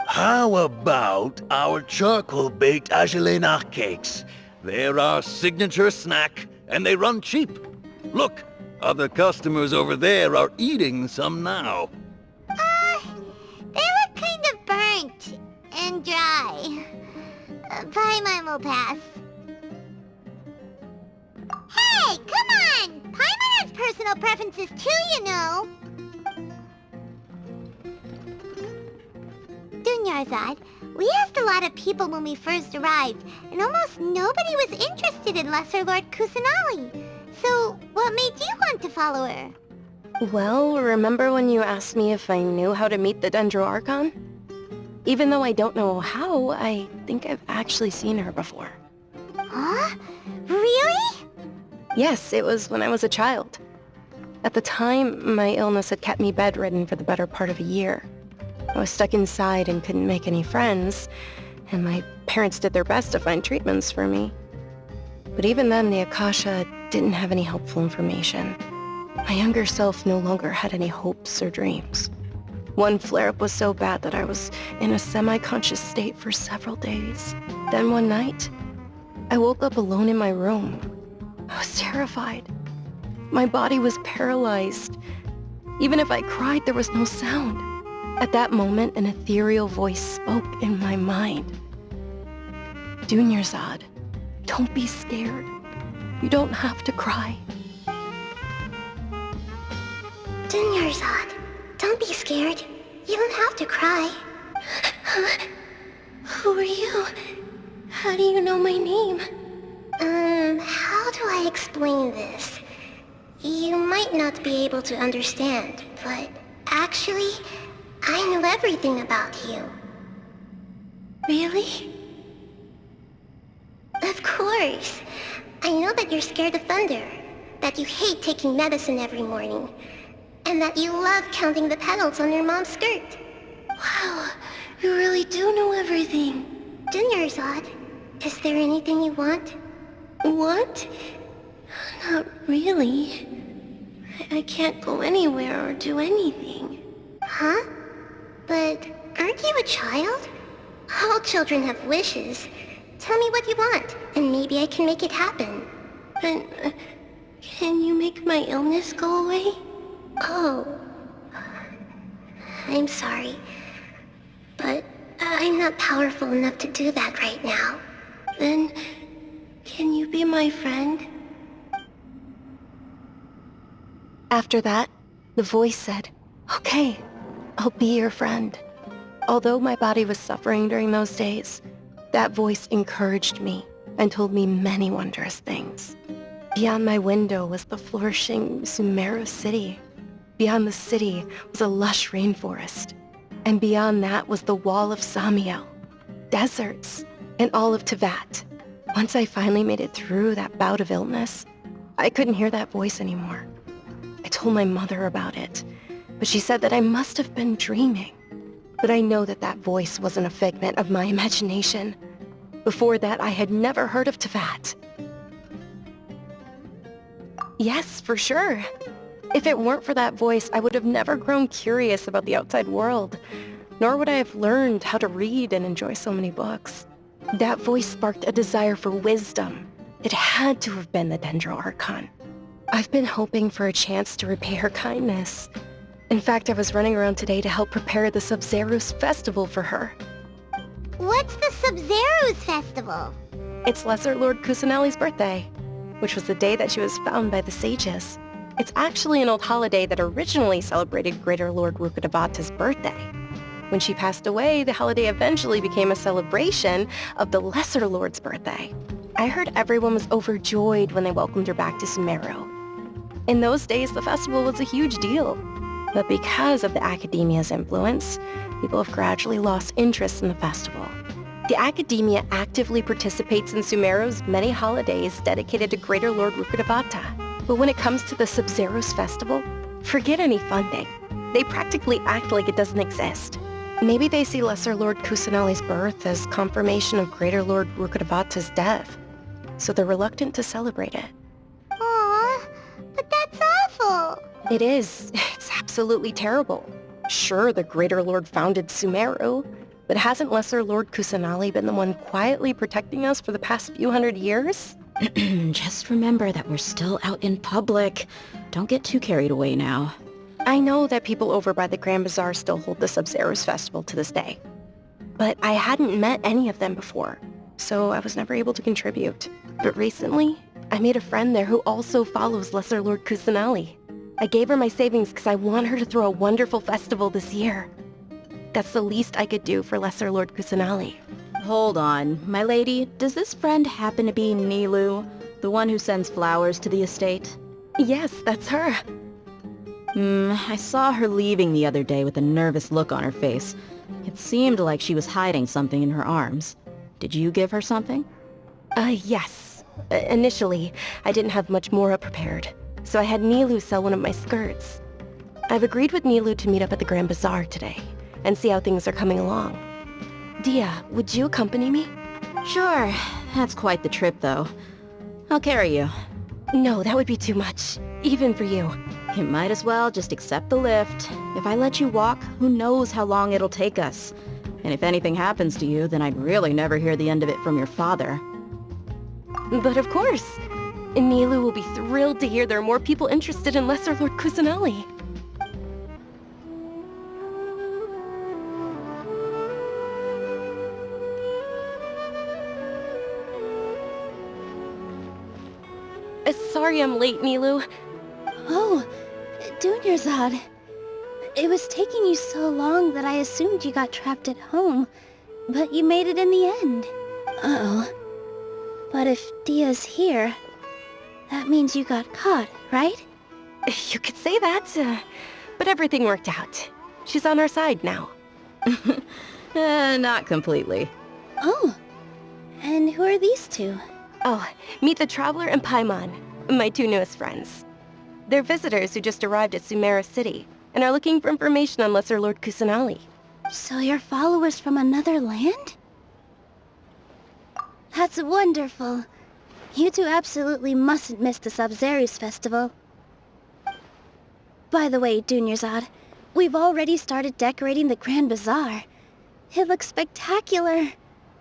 How about our charcoal-baked Agelena cakes? They're our signature snack, and they run cheap. Look, other customers over there are eating some now. They look kind of burnt and dry. Paimon will pass. Hey, come on! Paimon has personal preferences too, you know. Dunyarzad, we asked a lot of people when we first arrived, and almost nobody was interested in Lesser Lord Kusanali. So, what made you want to follow her? Well, remember when you asked me if I knew how to meet the Dendro Archon? Even though I don't know how, I think I've actually seen her before. Huh? Really? Yes, it was when I was a child. At the time, my illness had kept me bedridden for the better part of a year. I was stuck inside and couldn't make any friends, and my parents did their best to find treatments for me. But even then, the Akasha didn't have any helpful information. My younger self no longer had any hopes or dreams. One flare-up was so bad that I was in a semi-conscious state for several days. Then one night, I woke up alone in my room. I was terrified. My body was paralyzed. Even if I cried, there was no sound. At that moment, an ethereal voice spoke in my mind. Dunyarzad, don't be scared. You don't have to cry. Dunyarzad, don't be scared. You don't have to cry. Who are you? How do you know my name? How do I explain this? You might not be able to understand, but actually, I know everything about you. Really? Of course. I know that you're scared of thunder, that you hate taking medicine every morning, and that you love counting the petals on your mom's skirt. Wow, you really do know everything. Dunyarzad, is there anything you want? Want? Not really. I can't go anywhere or do anything. Huh? But aren't you a child? All children have wishes. Tell me what you want, and maybe I can make it happen. But, can you make my illness go away? Oh. I'm sorry. But I'm not powerful enough to do that right now. Then, can you be my friend? After that, the voice said, "Okay, I'll be your friend." Although my body was suffering during those days, that voice encouraged me and told me many wondrous things. Beyond my window was the flourishing Sumeru city. Beyond the city was a lush rainforest. And beyond that was the wall of Samiel, deserts, and all of Teyvat. Once I finally made it through that bout of illness, I couldn't hear that voice anymore. I told my mother about it, but she said that I must have been dreaming. But I know that that voice wasn't a figment of my imagination. Before that, I had never heard of Teyvat. Yes, for sure. If it weren't for that voice, I would have never grown curious about the outside world, nor would I have learned how to read and enjoy so many books. That voice sparked a desire for wisdom. It had to have been the Dendro Archon. I've been hoping for a chance to repay her kindness. In fact, I was running around today to help prepare the Sub-Zerus festival for her. What's the Sub-Zerus festival? It's Lesser Lord Kusanali's birthday, which was the day that she was found by the sages. It's actually an old holiday that originally celebrated Greater Lord Rukkhadevata's birthday. When she passed away, the holiday eventually became a celebration of the Lesser Lord's birthday. I heard everyone was overjoyed when they welcomed her back to Sumeru. In those days, the festival was a huge deal. But because of the Academia's influence, people have gradually lost interest in the festival. The Academia actively participates in Sumeru's many holidays dedicated to Greater Lord Rukkhadevata. But when it comes to the Sub-Zerus festival, forget any funding. They practically act like it doesn't exist. Maybe they see Lesser Lord Kusanali's birth as confirmation of Greater Lord Rukkhadevata's death, so they're reluctant to celebrate it. Aw, but that's awful. It is. It's absolutely terrible. Sure, the Greater Lord founded Sumeru, but hasn't Lesser Lord Kusanali been the one quietly protecting us for the past few hundred years? Just remember that we're still out in public. Don't get too carried away now. I know that people over by the Grand Bazaar still hold the Sub-Zerus festival to this day, but I hadn't met any of them before, so I was never able to contribute. But recently, I made a friend there who also follows Lesser Lord Kusanali. I gave her my savings because I want her to throw a wonderful festival this year. That's the least I could do for Lesser Lord Kusanali. Hold on, my lady. Does this friend happen to be Nilou, the one who sends flowers to the estate? Yes, that's her. I saw her leaving the other day with a nervous look on her face. It seemed like she was hiding something in her arms. Did you give her something? Yes. Initially, I didn't have much Mora prepared, so I had Nilou sell one of my skirts. I've agreed with Nilou to meet up at the Grand Bazaar today, and see how things are coming along. Dia, would you accompany me? Sure. That's quite the trip, though. I'll carry you. No, that would be too much, even for you. You might as well just accept the lift. If I let you walk, who knows how long it'll take us. And if anything happens to you, then I'd really never hear the end of it from your father. But of course. Nilou will be thrilled to hear there are more people interested in Lesser Lord Kusanali. Sorry I'm late, Nilou. Oh, Dunyarzad. It was taking you so long that I assumed you got trapped at home, but you made it in the end. Uh-oh. But if Dia's here, that means you got caught, right? You could say that, but everything worked out. She's on our side now. Not completely. Oh, and who are these two? Oh, meet the Traveler and Paimon, my two newest friends. They're visitors who just arrived at Sumeru City and are looking for information on Lesser Lord Kusanali. So you're followers from another land? That's wonderful. You two absolutely mustn't miss the Sub-Zerus festival. By the way, Dunyarzad, we've already started decorating the Grand Bazaar. It looks spectacular,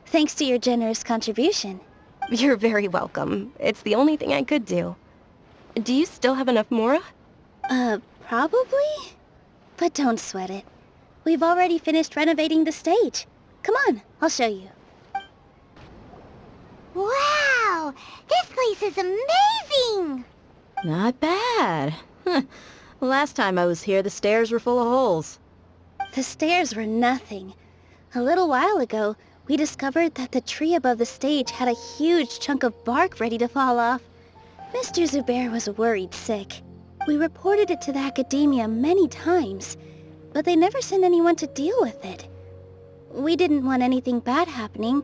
thanks to your generous contribution. You're very welcome. It's the only thing I could do. Do you still have enough Mora? Probably? But don't sweat it. We've already finished renovating the stage. Come on, I'll show you. Wow! This place is amazing! Not bad. Last time I was here, the stairs were full of holes. The stairs were nothing. A little while ago, we discovered that the tree above the stage had a huge chunk of bark ready to fall off. Mr. Zubair was worried sick. We reported it to the academia many times, but they never sent anyone to deal with it. We didn't want anything bad happening,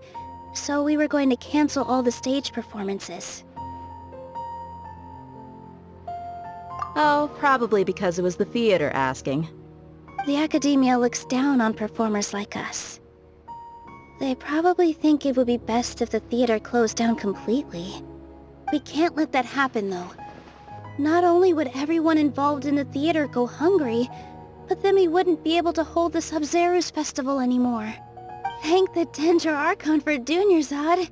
so we were going to cancel all the stage performances. Oh, probably because it was the theater asking. The academia looks down on performers like us. They probably think it would be best if the theater closed down completely. We can't let that happen, though. Not only would everyone involved in the theater go hungry, but then we wouldn't be able to hold the Sub-Zerus festival anymore. Thank the Dendro Archon for Dunyarzad.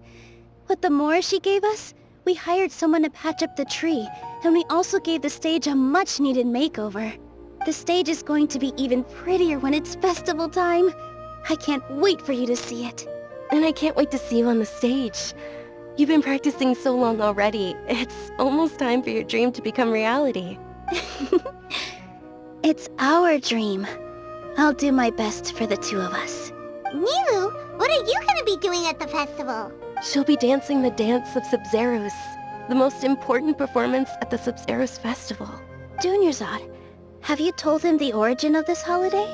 With the more she gave us, we hired someone to patch up the tree, and we also gave the stage a much-needed makeover. The stage is going to be even prettier when it's festival time. I can't wait for you to see it. And I can't wait to see you on the stage. You've been practicing so long already. It's almost time for your dream to become reality. It's our dream. I'll do my best for the two of us. Nilu, what are you gonna be doing at the festival? She'll be dancing the dance of Sub-Zerus, the most important performance at the Sub-Zerus festival. Dunyarzad, have you told him the origin of this holiday?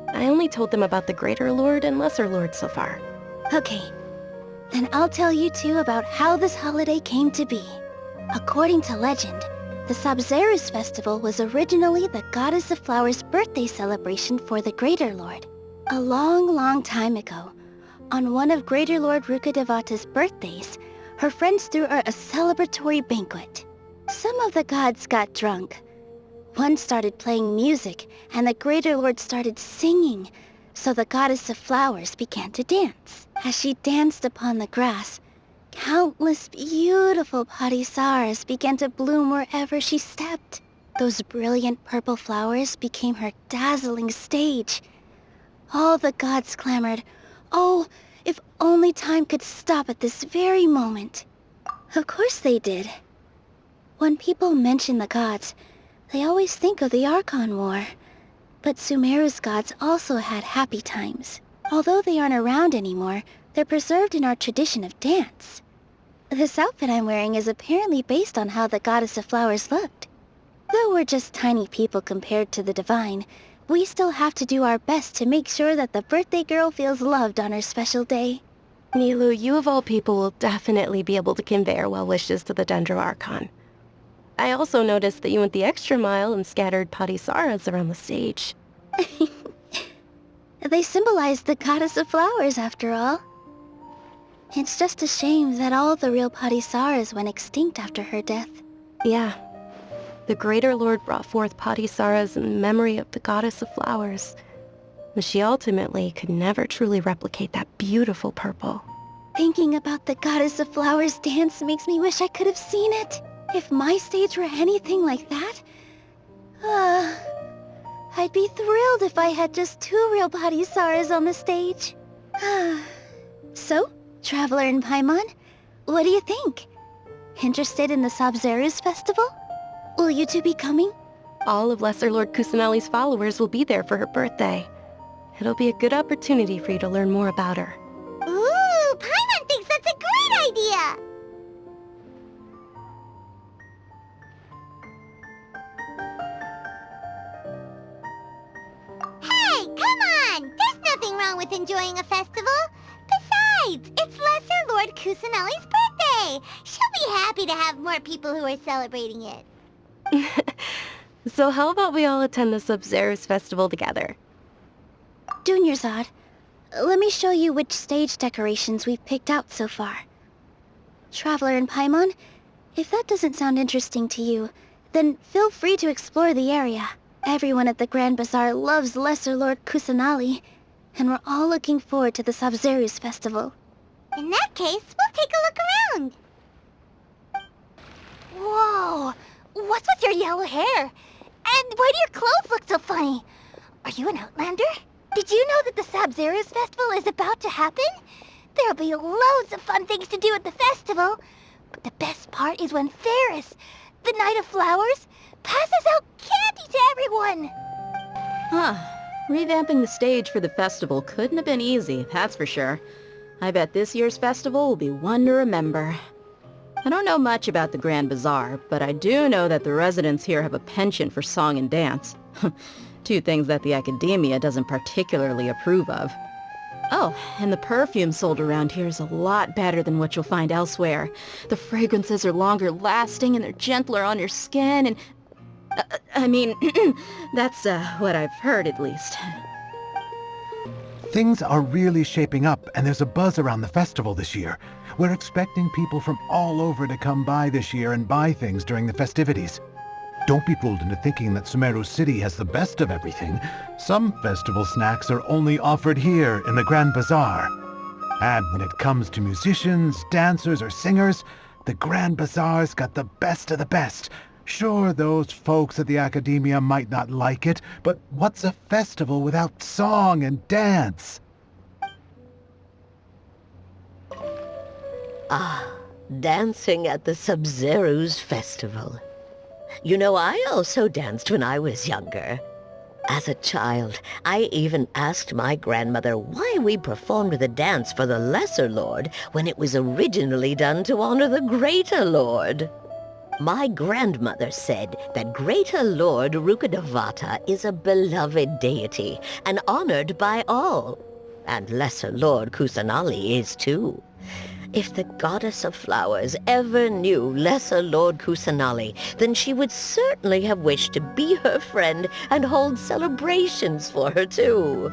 I only told them about the Greater Lord and Lesser Lord so far. Okay, then I'll tell you two about how this holiday came to be. According to legend, the Sub-Zerus festival was originally the Goddess of Flowers' birthday celebration for the Greater Lord. A long, long time ago, on one of Greater Lord Rukkhadevata's birthdays, her friends threw her a celebratory banquet. Some of the gods got drunk. One started playing music, and the Greater Lord started singing, so the Goddess of Flowers began to dance. As she danced upon the grass, countless beautiful parisaras began to bloom wherever she stepped. Those brilliant purple flowers became her dazzling stage. All the gods clamored, "Oh, if only time could stop at this very moment." Of course they did. When people mention the gods, they always think of the Archon War. But Sumeru's gods also had happy times. Although they aren't around anymore, they're preserved in our tradition of dance. This outfit I'm wearing is apparently based on how the Goddess of Flowers looked. Though we're just tiny people compared to the Divine, we still have to do our best to make sure that the birthday girl feels loved on her special day. Nilu, you of all people will definitely be able to convey our well wishes to the Dendro Archon. I also noticed that you went the extra mile and scattered parisaras around the stage. They symbolize the Goddess of Flowers, after all. It's just a shame that all the real parisaras went extinct after her death. Yeah. The Greater Lord brought forth parisaras in memory of the Goddess of Flowers, but she ultimately could never truly replicate that beautiful purple. Thinking about the Goddess of Flowers dance makes me wish I could have seen it. If my stage were anything like that, I'd be thrilled if I had just 2 real parisaras on the stage. So, Traveler and Paimon, what do you think? Interested in the Sub-Zerus festival? Will you two be coming? All of Lesser Lord Kusanali's followers will be there for her birthday. It'll be a good opportunity for you to learn more about her. Ooh, Paimon thinks that's a great idea! Hey, come on! There's nothing wrong with enjoying a festival. Besides, it's Lesser Lord Kusanali's birthday. She'll be happy to have more people who are celebrating it. So how about we all attend the Sub-Zerus festival together? Dunyarzad, let me show you which stage decorations we've picked out so far. Traveler and Paimon, if that doesn't sound interesting to you, then feel free to explore the area. Everyone at the Grand Bazaar loves Lesser Lord Kusanali, and we're all looking forward to the Sub-Zerus festival. In that case, we'll take a look around. Whoa! What's with your yellow hair? And why do your clothes look so funny? Are you an Outlander? Did you know that the Sub-Zerus festival is about to happen? There'll be loads of fun things to do at the festival. But the best part is when Ferris, the Night of Flowers, passes out candy to everyone! Huh. Revamping the stage for the festival couldn't have been easy, that's for sure. I bet this year's festival will be one to remember. I don't know much about the Grand Bazaar, but I do know that the residents here have a penchant for song and dance. Two things that the academia doesn't particularly approve of. Oh, and the perfume sold around here is a lot better than what you'll find elsewhere. The fragrances are longer lasting and they're gentler on your skin and... I mean, that's what I've heard at least. Things are really shaping up, and there's a buzz around the festival this year. We're expecting people from all over to come by this year and buy things during the festivities. Don't be fooled into thinking that Sumeru City has the best of everything. Some festival snacks are only offered here in the Grand Bazaar. And when it comes to musicians, dancers, or singers, the Grand Bazaar's got the best of the best. Sure, those folks at the academia might not like it, but what's a festival without song and dance? Ah, dancing at the Sub-Zero's festival. You know, I also danced when I was younger. As a child, I even asked my grandmother why we performed the dance for the Lesser Lord when it was originally done to honor the Greater Lord. My grandmother said that Greater Lord Rukkhadevata is a beloved deity and honored by all. And Lesser Lord Kusanali is too. If the Goddess of Flowers ever knew Lesser Lord Kusanali, then she would certainly have wished to be her friend and hold celebrations for her too.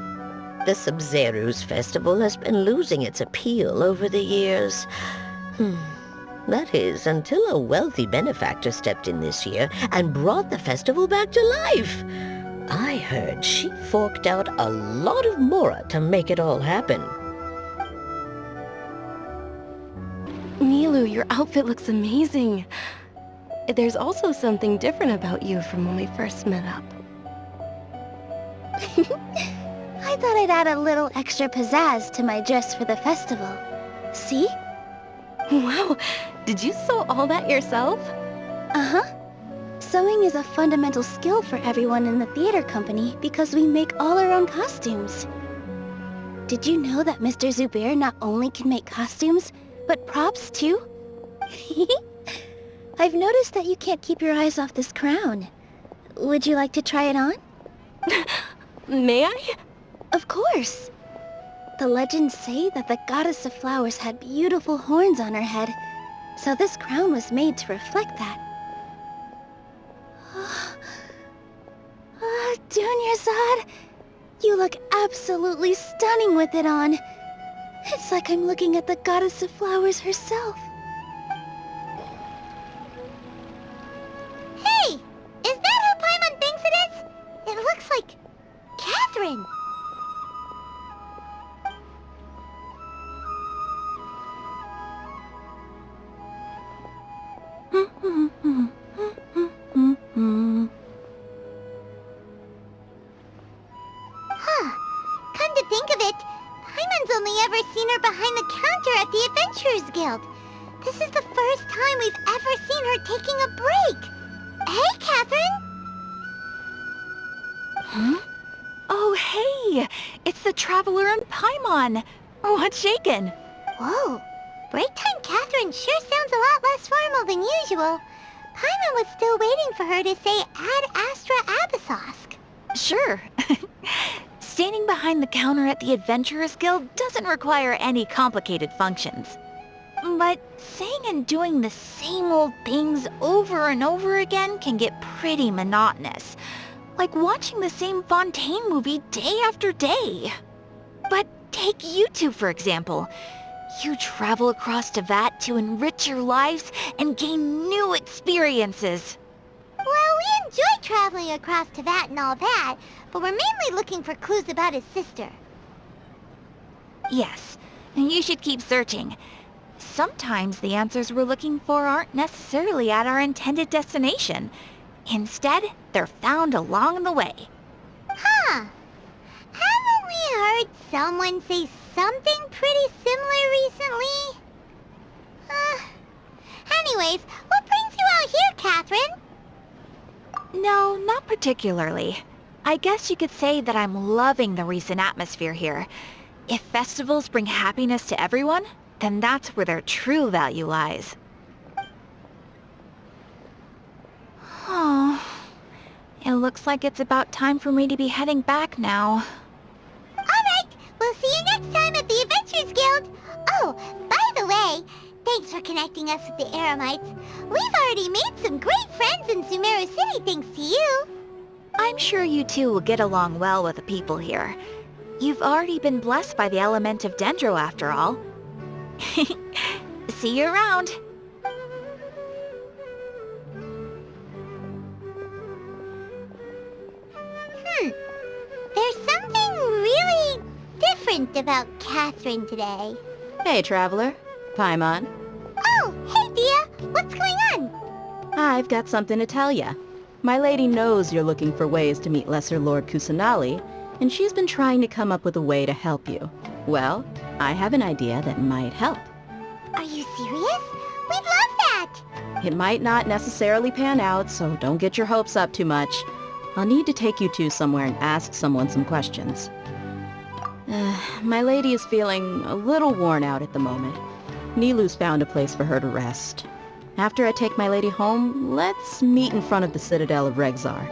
The Sub-Zero's festival has been losing its appeal over the years. That is, until a wealthy benefactor stepped in this year and brought the festival back to life. I heard she forked out a lot of mora to make it all happen. Milu, your outfit looks amazing. There's also something different about you from when we first met up. I thought I'd add a little extra pizzazz to my dress for the festival. See? Wow, did you sew all that yourself? Uh-huh. Sewing is a fundamental skill for everyone in the theater company because we make all our own costumes. Did you know that Mr. Zubair not only can make costumes, but props too? I've noticed that you can't keep your eyes off this crown. Would you like to try it on? May I? Of course. The legends say that the Goddess of Flowers had beautiful horns on her head, so this crown was made to reflect that. Dunyazad, you look absolutely stunning with it on. It's like I'm looking at the Goddess of Flowers herself. Hey! Is that who Paimon thinks it is? It looks like Catherine. Come to think of it, Paimon's only ever seen her behind the counter at the Adventurers Guild. This is the first time we've ever seen her taking a break. Hey, Catherine! Huh? Oh, hey! It's the Traveler and Paimon! What's shaken? Whoa! Break time Catherine sure sounds a lot less formal than usual. Paimon was still waiting for her to say Ad Astra Abyssosk. Sure. Standing behind the counter at the Adventurers Guild doesn't require any complicated functions. But saying and doing the same old things over and over again can get pretty monotonous. Like watching the same Fontaine movie day after day. But take you two, for example. You travel across Teyvat to enrich your lives and gain new experiences. Well, we enjoy traveling across Teyvat and all that, but we're mainly looking for clues about his sister. Yes, and you should keep searching. Sometimes the answers we're looking for aren't necessarily at our intended destination. Instead, they're found along the way. Huh. Haven't we heard someone say something pretty similar recently? Anyways, what brings you out here, Catherine? No, not particularly. I guess you could say that I'm loving the recent atmosphere here. If festivals bring happiness to everyone, then that's where their true value lies. Oh, it looks like it's about time for me to be heading back now. Alright, we'll see you next time at the Adventurers Guild. Oh, by the way, thanks for connecting us with the Eremites. We've already made some great friends in Sumeru City thanks to you. I'm sure you two will get along well with the people here. You've already been blessed by the element of Dendro after all. See you around. There's something really different about Catherine today. Hey, Traveler. Paimon. Oh, hey, Dia. What's going on? I've got something to tell ya. My lady knows you're looking for ways to meet Lesser Lord Kusanali, and she's been trying to come up with a way to help you. Well, I have an idea that might help. Are you serious? We'd love that! It might not necessarily pan out, so don't get your hopes up too much. I'll need to take you two somewhere and ask someone some questions. My lady is feeling a little worn out at the moment. Nilu's found a place for her to rest. After I take my lady home, let's meet in front of the Citadel of Regzar.